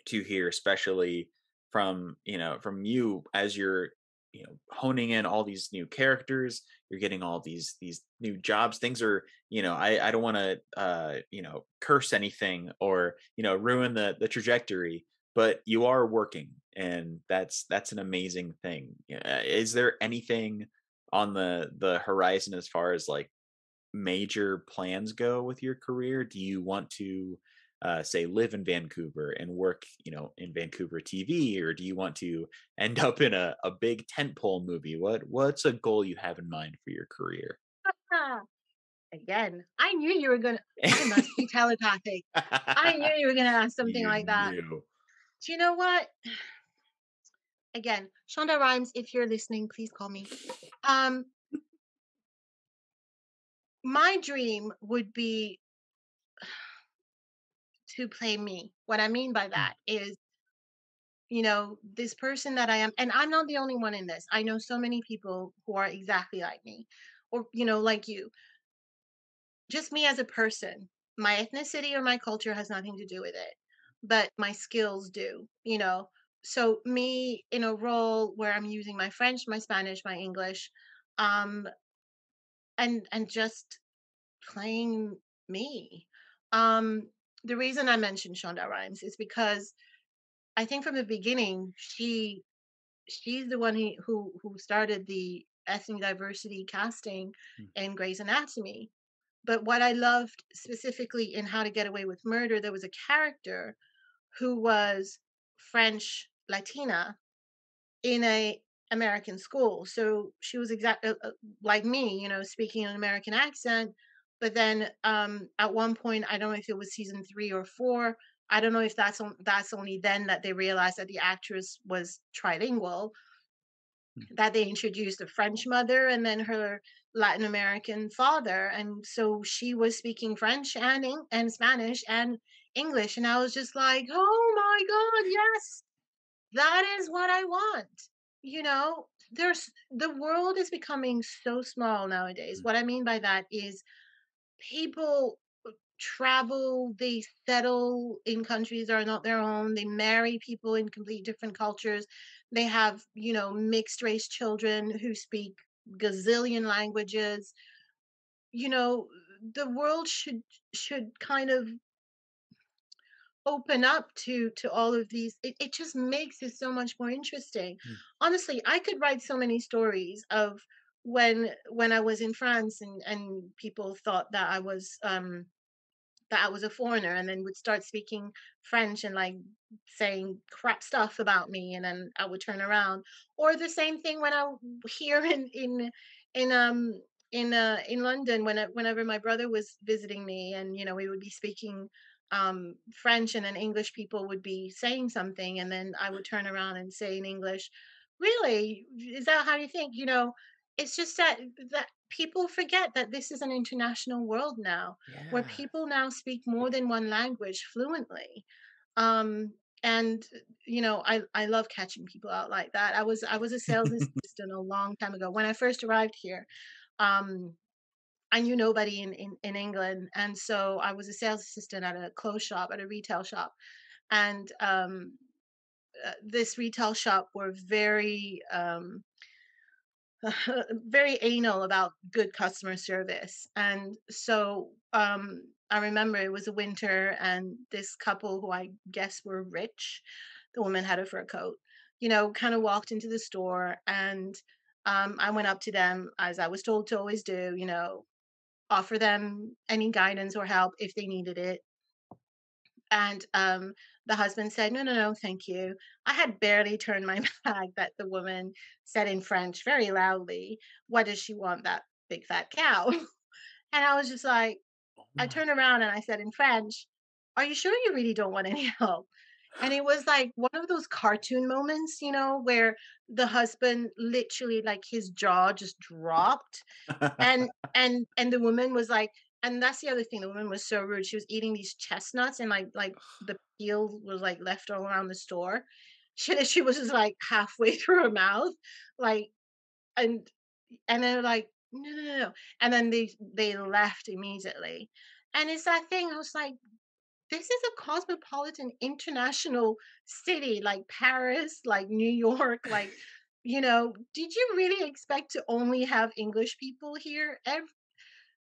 to hear, especially from you as you're honing in all these new characters. You're getting all these new jobs. Things are I don't want to curse anything or ruin the trajectory, but you are working, and that's an amazing thing. Is there anything on the horizon as far as like major plans go with your career? Do you want to say live in Vancouver and work, in Vancouver TV, or do you want to end up in a big tentpole movie? What's a goal you have in mind for your career? Ah, again, I knew you were gonna. I must be telepathic. I knew you were gonna ask something You like that. knew. Do you know what? Again, Shonda Rhimes, if you're listening, please call me. Um, my dream would be to play me. What I mean by Mm, that is, this person that I am, and I'm not the only one in this. I know so many people who are exactly like me, or, like you. Just me as a person. My ethnicity or my culture has nothing to do with it, but my skills do. So me in a role where I'm using my French, my Spanish, my English, um, and just playing me. Um, the reason I mentioned Shonda Rhimes is because I think from the beginning she's the one who started the ethnic diversity casting mm, in Grey's Anatomy. But what I loved specifically in How to Get Away with Murder, there was a character who was French Latina in a American school. So she was exactly like me, speaking an American accent. But then at one point, I don't know if it was season 3 or 4. I don't know if that's only then that they realized that the actress was trilingual, mm, that they introduced a French mother and then her Latin American father. And so she was speaking French and Spanish and English. And I was just like, oh my God, yes, that is what I want. The world is becoming so small nowadays. mm, What I mean by that is people travel, they settle in countries that are not their own, they marry people in complete different cultures, they have, mixed race children who speak gazillion languages. You know, the world should kind of open up to all of these. It just makes it so much more interesting. mm, Honestly, I could write so many stories of when I was in France and people thought that I was a foreigner and then would start speaking French and like saying crap stuff about me, and then I would turn around. Or the same thing when here in in London, whenever my brother was visiting me, and we would be speaking French, and then English people would be saying something, and then I would turn around and say in English, "Really? Is that how you think?" It's just that people forget that this is an international world now, where Yeah. people now speak more than one language fluently. Um, and I love catching people out like that. I was a sales assistant a long time ago when I first arrived here. Um, I knew nobody in England, and so I was a sales assistant at a clothes shop, at a retail shop, and this retail shop were very very anal about good customer service. And so I remember it was a winter, and this couple who I guess were rich, the woman had a fur coat, kind of walked into the store, and I went up to them as I was told to always do, offer them any guidance or help if they needed it. And the husband said, "No, no, no, thank you." I had barely turned my back that the woman said in French very loudly, "What does she want, that big fat cow?" And I was just like, Oh I my. turned around and I said in French, "Are you sure you really don't want any help?" And it was like one of those cartoon moments, where the husband literally, like, his jaw just dropped, and the woman was like, and that's the other thing, the woman was so rude. She was eating these chestnuts, and like the peel was like left all around the store. She was just like halfway through her mouth, like, and they're like, "No, no, no, no." And then they left immediately. And it's that thing, I was like, this is a cosmopolitan international city like Paris, like New York, like, did you really expect to only have English people here?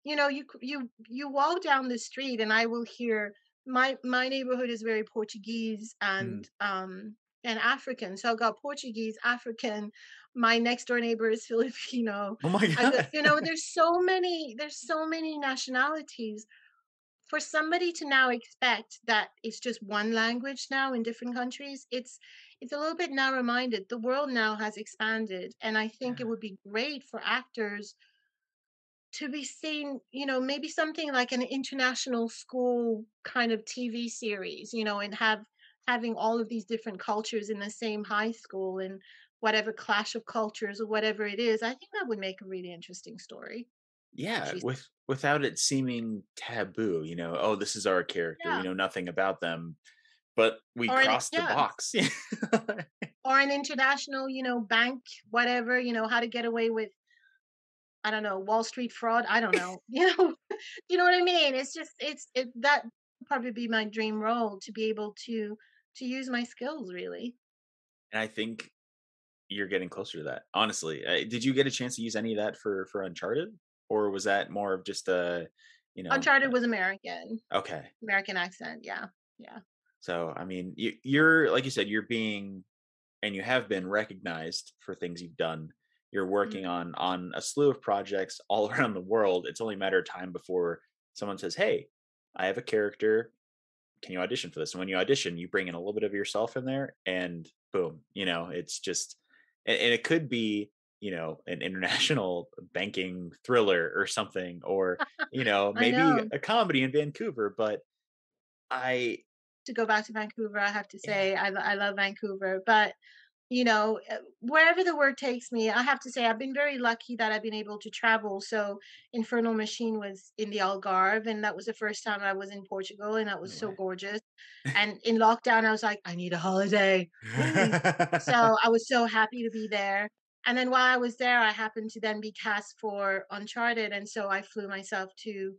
You walk down the street, and I will hear, my neighborhood is very Portuguese Mm. and African. So I've got Portuguese, African, my next door neighbor is Filipino. Oh my I've got, god. there's so many nationalities. For somebody to now expect that it's just one language now in different countries, it's a little bit narrow minded. The world now has expanded, and I think it Yeah. would be great for actors to be seen, maybe something like an international school kind of TV series, and having all of these different cultures in the same high school, and whatever clash of cultures or whatever it is. I think that would make a really interesting story. Yeah, She's without it seeming taboo, "Oh, this is our character, we Yeah. know nothing about them, but we Or an crossed the yeah, box." or an international, bank, whatever, how to get away with, I don't know, Wall Street fraud. I don't know. You know what I mean? It's just that would probably be my dream role, to be able to use my skills really. And I think you're getting closer to that, honestly. Did you get a chance to use any of that for Uncharted? Or was that more of just a, you know Uncharted was American, okay. American accent. Yeah, yeah. So, I mean, you're like you said, you're being and you have been recognized for things you've done. You're working Mhm. on a slew of projects all around the world. It's only a matter of time before someone says, "Hey, I have a character. Can you audition for this?" And when you audition, you bring in a little bit of yourself in there, and boom, it's just, and it could be, an international banking thriller or something, or I maybe know. a comedy in Vancouver. But I, To go back to Vancouver, I have to yeah, say I love Vancouver, but wherever the work takes me, I have to say I've been very lucky that I've been able to travel. So Infernal Machine was in the Algarve, and that was the first time I was in Portugal, and that was no so way. gorgeous. And in lockdown, I was like, I need a holiday, please. So I was so happy to be there. And then while I was there, I happened to then be cast for Uncharted, and so I flew myself to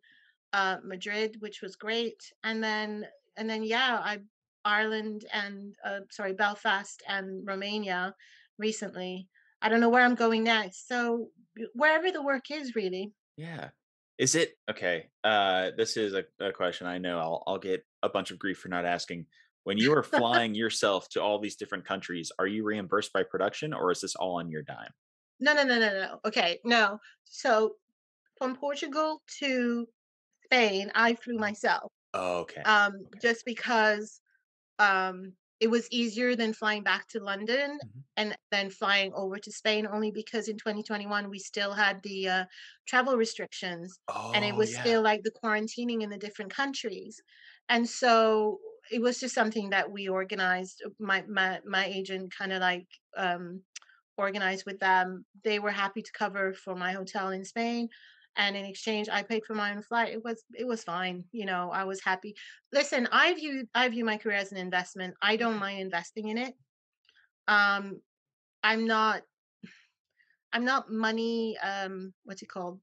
Madrid, which was great. And then yeah, I Ireland and sorry, Belfast and Romania recently. I don't know where I'm going next. So wherever the work is, really. Yeah. Is it okay? This is a question I know I'll get a bunch of grief for not asking. When you are flying yourself to all these different countries, are you reimbursed by production, or is this all on your dime? No, no, no, no, no. Okay, no. So from Portugal to Spain, I flew Mhm. myself. Okay. Okay. Just because. it was easier than flying back to London Mhm. and then flying over to Spain, only because in 2021 we still had the travel restrictions, and it Oh, was yeah. still like the quarantining in the different countries. And so it was just something that we organized. My agent kind of like organized with them. They were happy to cover for my hotel in Spain. And in exchange, I paid for my own flight. It was fine. I was happy. Listen, I view my career as an investment. I don't Yeah. mind investing in it. Um, I'm not I'm not money. What's it called?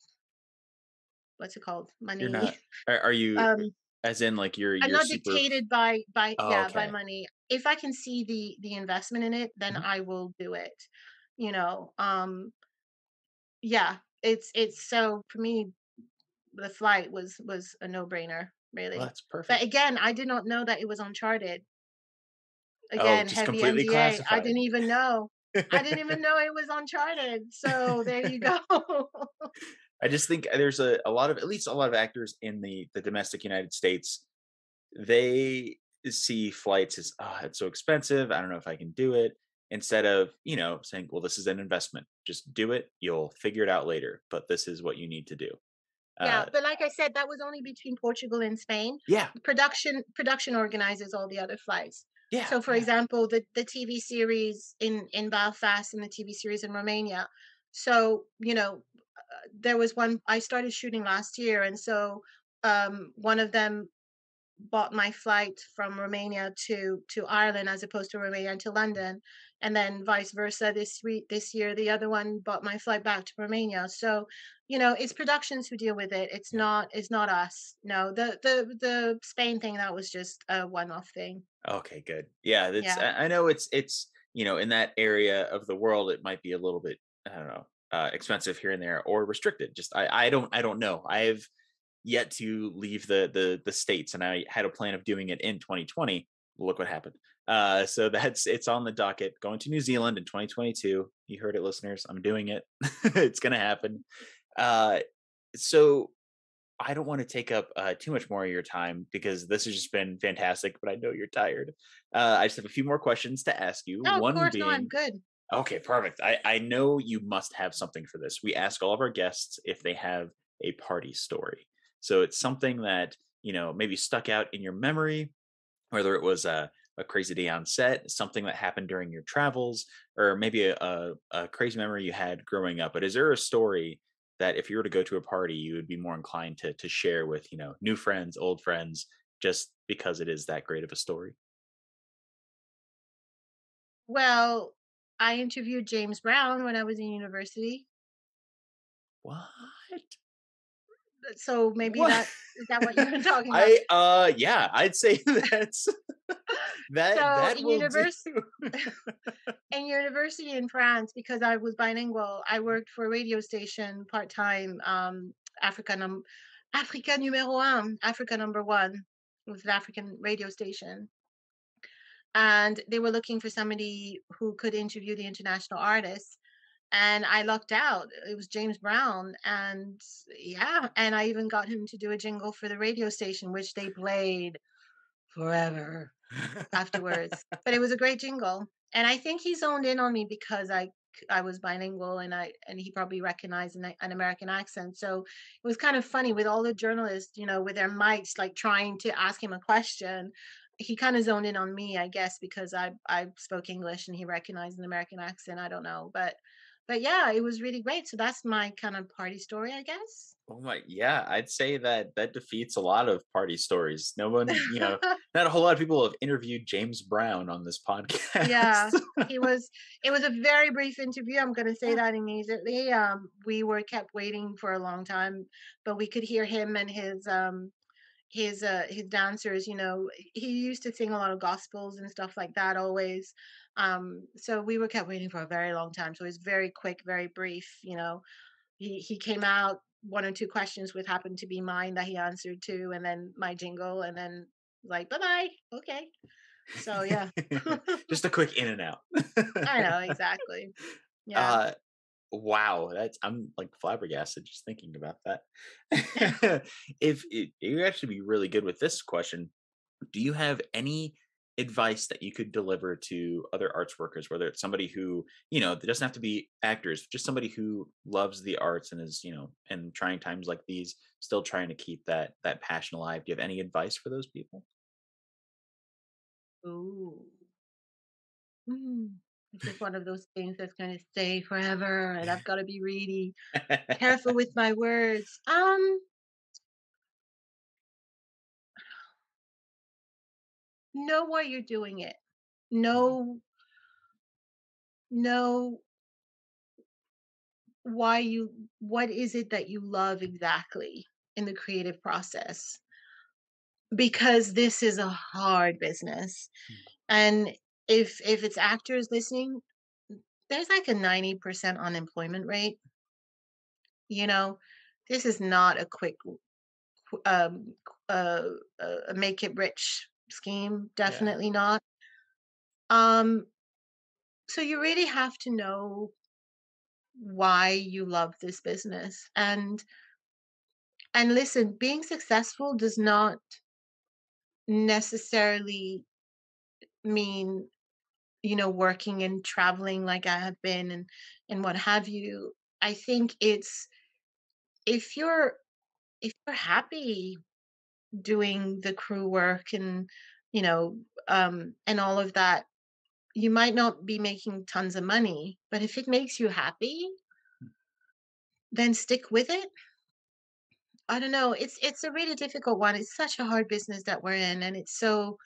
What's it called? You're Money. not are you Um, as in, like, I'm you're not super f dictated by Oh, yeah, by okay. money. If I can see the investment in it, then Mhm. I will do it. You know. Yeah. It's so for me, the flight was a no-brainer, Well, really. that's But perfect. again, I did not know that it was Uncharted. Oh, Again, just heavy completely NDA. I classified. didn't even know. I didn't even know it was Uncharted. So there you go. I just think there's a lot of, at least a lot of actors in the domestic United States, they see flights as, "Oh, it's so expensive. I don't know if I can do it." Instead of, saying, "Well, this is an investment. Just do it. You'll figure it out later, but this is what you need to do." Yeah, Uh, but like I said, that was only between Portugal and Spain. yeah, Production organizes all the other flights. yeah, So, for yeah, example, the TV series in Belfast and the TV series in Romania. So, there was one I started shooting last year, and so one of them bought my flight from Romania to Ireland as opposed to Romania to London, and then vice versa. This year, the other one bought my flight back to Romania. So, it's productions who deal with it. It's yeah. not us. No, the Spain thing, that was just a one-off thing. Okay, good. Yeah, that's Yeah. I know it's in that area of the world it might be a little bit, I don't know, expensive here and there, or restricted. Just I don't know. I've yet to leave the states, and I had a plan of doing it in 2020. Look what happened. So it's on the docket. Going to New Zealand in 2022. You heard it, listeners. I'm doing it. It's gonna happen. Uh, so I don't want to take up too much more of your time because this has just been fantastic, but I know you're tired. I just have a few more questions to ask you. No, of One course. No, I'm being, good. okay, perfect. I know you must have something for this. We ask all of our guests if they have a party story. So it's something that, maybe stuck out in your memory, whether it was a crazy day on set, something that happened during your travels, or maybe a crazy memory you had growing up. But is there a story that if you were to go to a party, you would be more inclined to share with, new friends, old friends, just because it is that great of a story? Well, I interviewed James Brown when I was in university. What? So maybe What? that is that what you're talking about? Yeah, I'd say that's So that will do. in university in France, because I was bilingual, I worked for a radio station part time. Africa numéro un, Africa number one. It was an African radio station, and they were looking for somebody who could interview the international artists. And I lucked out. It was James Brown, and yeah, and I even got him to do a jingle for the radio station, which they played forever afterwards. But it was a great jingle, and I think he zoned in on me because I was bilingual, and he probably recognized an American accent. So it was kind of funny with all the journalists, with their mics, like trying to ask him a question. He kind of zoned in on me, I guess, because I spoke English and he recognized an American accent. I don't know, but yeah, it was really great. So that's my kind of party story, I guess. Oh my, yeah, I'd say that that defeats a lot of party stories. No one, not a whole lot of people have interviewed James Brown on this Yeah, podcast. he was it was a very brief interview, I'm gonna say Yeah. that immediately. We were kept waiting for a long time, but we could hear him and his dancers. He used to sing a lot of gospels and stuff like that always. So we were kept waiting for a very long time. So it was very quick, very brief. He came out, 1 or 2 questions would happen to be mine that he answered to, and then my jingle, and then like, "Bye-bye, okay." So yeah. Just a quick in and out. I know, exactly. Yeah. uh, wow, I'm like flabbergasted just thinking about that. If you actually be really good with this question, do you have any advice that you could deliver to other arts workers, whether it's somebody who, it doesn't have to be actors, just somebody who loves the arts and is, in trying times like these, still trying to keep that passion alive. Do you have any advice for those people? Ooh. Mm. This is one of those things that's gonna stay forever, and I've gotta be really careful with my words. Know why you're doing it. Mm, Know know why you what is it that you love exactly in the creative process, because this is a hard business. mm, And if it's actors listening, there's like a 90% unemployment rate, you know. This is not a quick um uh, make it rich scheme, yeah. definitely not. um so you really have to know why you love this business. And listen, being successful does not necessarily mean, working and traveling like I have been, and what have you. I think it's, if you're happy doing the crew work and, and all of that, you might not be making tons of money, but if it makes you happy, Mm, then stick with it. I don't know. It's a really difficult one. It's such a hard business that we're in, and it's so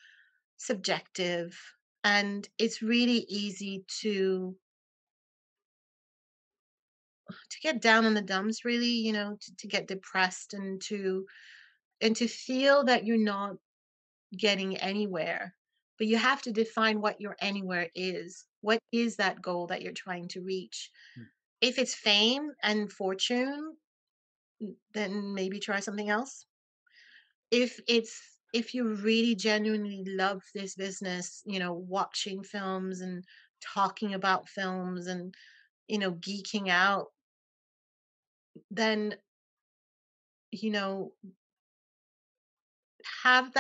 subjective, and it's really easy to get down in the dumps, really, to get depressed, and to feel that you're not getting anywhere. But you have to define what your anywhere is. What is that goal that you're trying to reach? mm, If it's fame and fortune, then maybe try something else. If you really genuinely love this business, watching films and talking about films and, geeking out, then, you know, have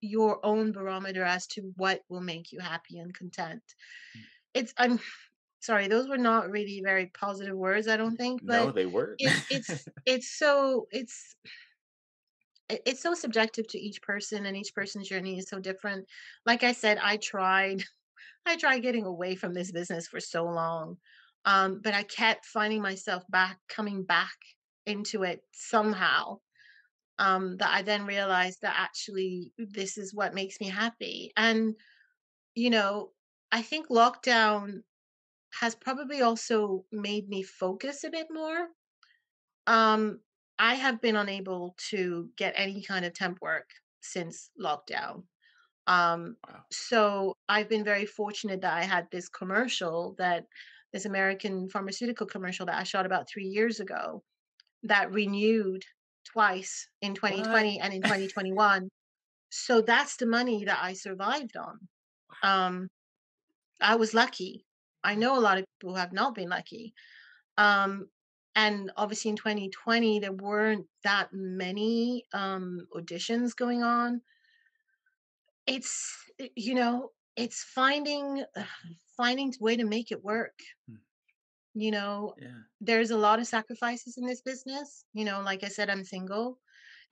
your own barometer as to what will make you happy and content. mm. I'm sorry, those were not really very positive words, I don't think, No, but they weren't. it's so subjective to each person, and each person's journey is so different. Like I said, I tried getting away from this business for so long, but I kept finding myself coming back into it somehow. That I then realized that actually this is what makes me happy. And, you know, I think lockdown has probably also made me focus a bit more. Um, I have been unable to get any kind of temp work since lockdown. Um, Wow. so I've been very fortunate that I had this American pharmaceutical commercial that I shot about 3 years ago, that renewed twice in What? 2020 and in 2021. So that's the money that I survived on. Um, I was lucky. I know a lot of people who have not been lucky. Um, and obviously in 2020 there weren't that many auditions going on. It's finding a way to make it work. Mm, You know, yeah. there's a lot of sacrifices in this business. Like I said, I'm single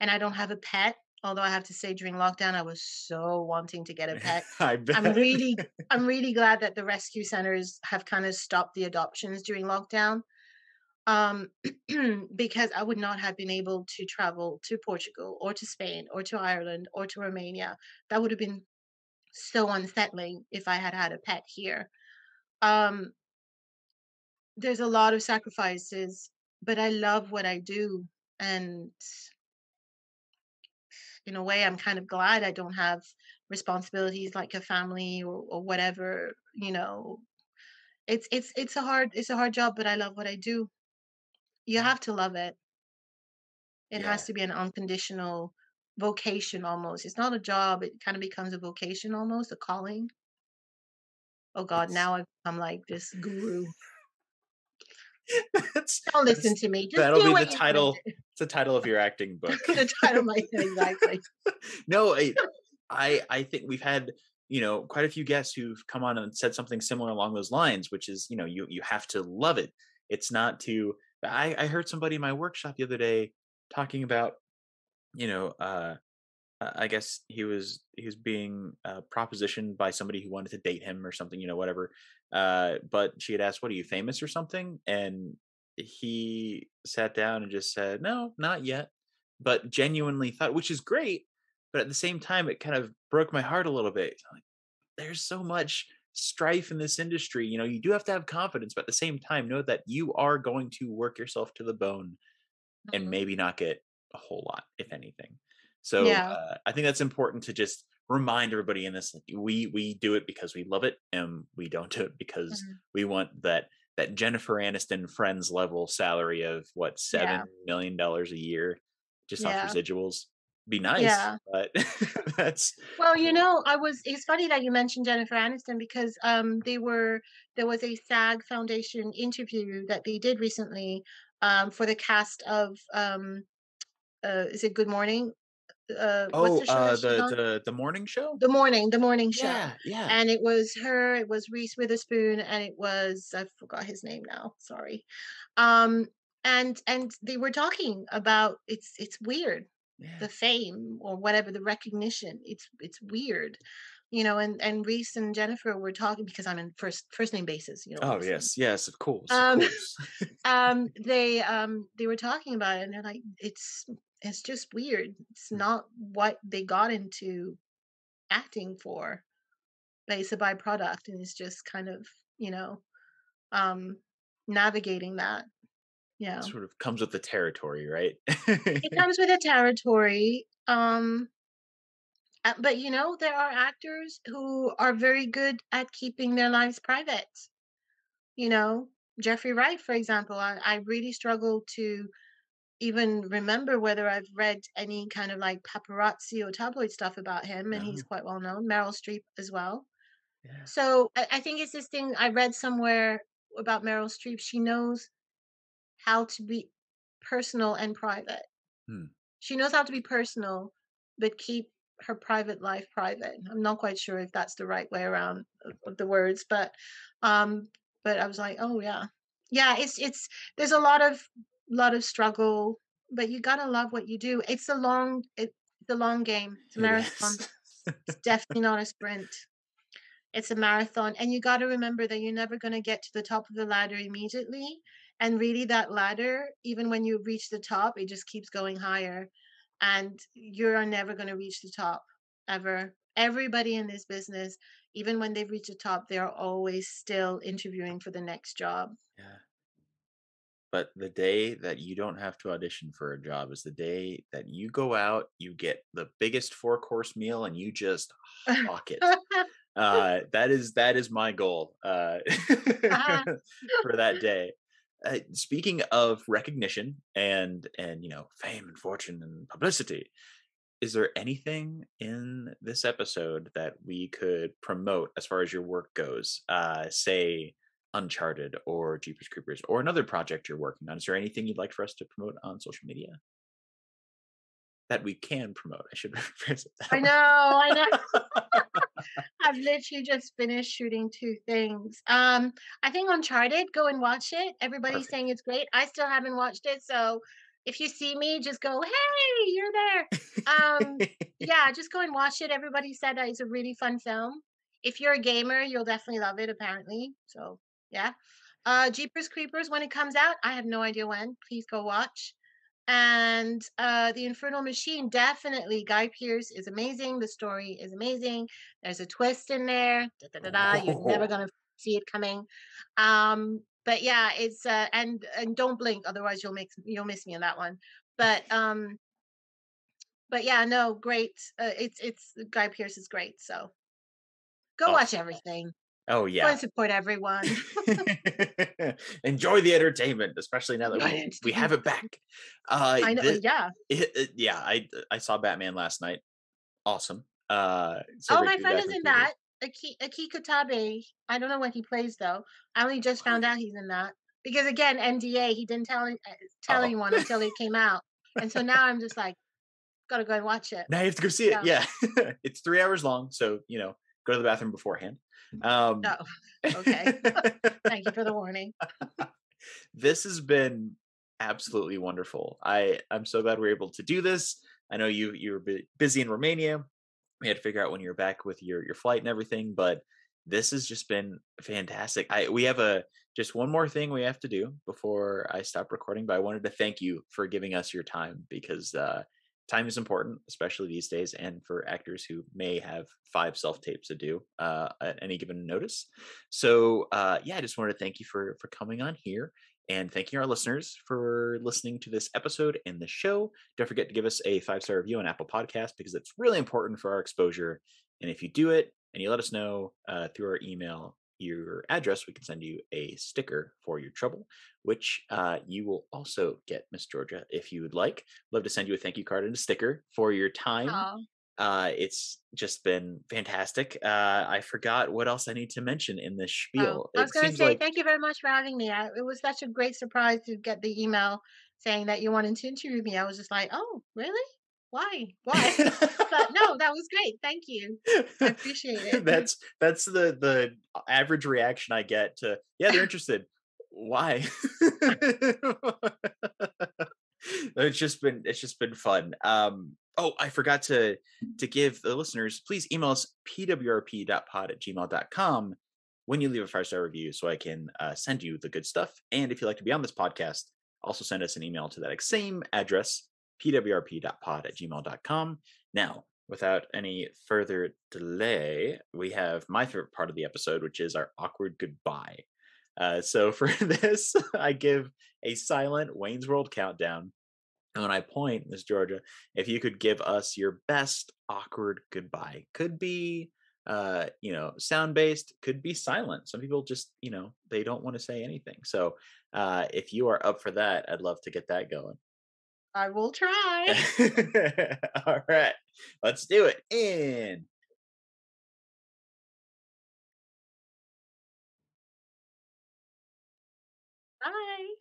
and I don't have a pet. Although I have to say, during lockdown, I was so wanting to get a pet. I I'm bet. really, I'm really glad that the rescue centers have kind of stopped the adoptions during lockdown. Um, because I would not have been able to travel to Portugal or to Spain or to Ireland or to Romania. That would have been so unsettling if I had had a pet here. Um, there's a lot of sacrifices, but I love what I do. And in a way, I'm kind of glad I don't have responsibilities like a family or whatever. It's a hard job, but I love what I do. You Yeah. have to love it. It has Yeah. to be an unconditional vocation almost. It's not a job, it kind of becomes a vocation almost, a calling. Oh God, It's now I've become like this guru. that's Don't listen that's to me. Just that'll do be what the you're gonna title. do. It's the title of your acting book. The title might exactly. No, I think we've had quite a few guests who've come on and said something similar along those lines, which is, you have to love it. It's not to. I heard somebody in my workshop the other day talking about, you know, I guess he was being propositioned by somebody who wanted to date him or something, whatever. But she had asked, "What, are you famous or something?" And he sat down and just said, "No, not yet," but genuinely thought, which is great. But at the same time, it kind of broke my heart a little bit. Like, there's so much strife in this industry. You do have to have confidence, but at the same time, know that you are going to work yourself to the bone and Mhm. maybe not get a whole lot, if anything. So Yeah. I think that's important to just remind everybody in this. Like, we do it because we love it, and we don't do it because Mhm. we want that Jennifer Aniston Friends level salary of what, Yeah. $7 million a year just off Yeah. residuals. Be nice, Yeah. but that's Well, you know, it's funny that you mentioned Jennifer Aniston because there was a SAG Foundation interview that they did recently for the cast of is it Good Morning? What's oh, the show that she's the on? the morning show. The morning show. Yeah, yeah, And it was her, it was Reese Witherspoon, and it was I forgot his name now. Sorry. Um, and they were talking about it's weird, yeah. the fame or whatever, the recognition. It's weird, and Reese and Jennifer were talking because I'm in first name basis, Oh obviously. yes, yes, of course, of Um, course. they were talking about it, and they're like, it's just weird. It's Hmm. not what they got into acting for. But it's a byproduct, and it's just kind of, you know, um, navigating that. Yeah. Sort of comes with the territory, right? It comes with a territory. But there are actors who are very good at keeping their lives private. You know, Jeffrey Wright, for example, I really struggle to even remember whether I've read any kind of like paparazzi or tabloid stuff about him, and he's No, quite well known. Meryl Streep as well. yeah. So I think it's this thing I read somewhere about Meryl Streep. She knows how to be personal and private. Hmm. She knows how to be personal, but keep her private life private. I'm not quite sure if that's the right way around of the words, um, but I was like, oh yeah, yeah. It's there's a lot of struggle, but you gotta love what you do. It's a long game. It's a It marathon. is. It's definitely not a sprint. It's a marathon, and you got to remember that you're never going to get to the top of the ladder immediately. And really, that ladder, even when you reach the top, it just keeps going higher. And you're never going to reach the top ever. Everybody in this business, even when they've reached the top, they're always still interviewing for the next job. Yeah. But the day that you don't have to audition for a job is the day that you go out, you get the biggest four-course meal, and you just hawk it. That is my goal for that day. Speaking of recognition and fame and fortune and publicity, is there anything in this episode that we could promote as far as your work goes? Say Uncharted or Jeepers Creepers or another project you're working on. Is there anything you'd like for us to promote on social media that we can promote? I should rephrase it I that know, way. I know. I've literally just finished shooting 2 things. I think Uncharted, go and watch it. Everybody's Perfect. saying it's great. I still haven't watched it, so if you see me, just go, "Hey, you're there." Yeah, just go and watch it. Everybody said that it's a really fun film. If you're a gamer, you'll definitely love it apparently. So, yeah. Jeepers Creepers, when it comes out, I have no idea when. Please go watch. And the Infernal Machine, definitely. Guy Pearce is amazing. The story is amazing. There's a twist in there. Da, da, da, da. You're never Oh, gonna see it coming. But yeah, it's and don't blink, otherwise you'll miss me in that one. But um, but yeah, no, great. It's Guy Pearce is great. So go watch awesome. everything. Oh Go yeah. and support everyone. Enjoy the entertainment, especially now that Enjoy we have it. it back. I know. Yeah. Yeah, I saw Batman last night. Awesome. So Oh, great my to be friend back is in the in theaters. that. Akiko Tabe. I don't know what he plays though. I only just What? found out he's in that because again, NDA. He didn't tell Oh, anyone until it came out, and so now I'm just like, gotta go and watch it. now you have to go see it. Yeah. Yeah, it's 3 hours long, so go to the bathroom beforehand. Um, Oh, okay. Thank you for the warning. this has been absolutely wonderful. I'm so glad we're able to do this. I know you were busy in Romania. We had to figure out when you're back with your flight and everything, but this has just been fantastic. I we have a just one more thing we have to do before I stop recording, but I wanted to thank you for giving us your time because time is important, especially these days, and for actors who may have 5 self tapes to do at any given notice. So yeah, I just wanted to thank you for coming on here. And thank you, our listeners, for listening to this episode and the show. Don't forget to give us a 5-star review on Apple Podcasts because it's really important for our exposure. And if you do it and you let us know through our email your address, we can send you a sticker for your trouble, which you will also get, Miss Georgia, if you would like. Love to send you a thank you card and a sticker for your time. Oh, It's just been fantastic. I forgot what else I need to mention in this oh. spiel. I was It gonna seems say like thank you very much for having me. It was such a great surprise to get the email saying that you wanted to interview me. I was just like, "Oh, really? Why? Why?" But no, that was great. Thank you. I appreciate it. that's the average reaction I get to, yeah, they're interested. Why? It's just been fun. Oh, I forgot to give the listeners, please email us pwrp.pod@gmail.com when you leave a 5-star review so I can send you the good stuff. And if you'd like to be on this podcast, also send us an email to that same address, pwrp.pod@gmail.com. Now, without any further delay, we have my favorite part of the episode, which is our awkward goodbye. So for this, I give a silent Wayne's World countdown. And when I point, Miss Georgia, if you could give us your best awkward goodbye, could be, sound based, could be silent. Some people just, they don't want to say anything. So if you are up for that, I'd love to get that going. I will try. All right, let's do it. In Bye.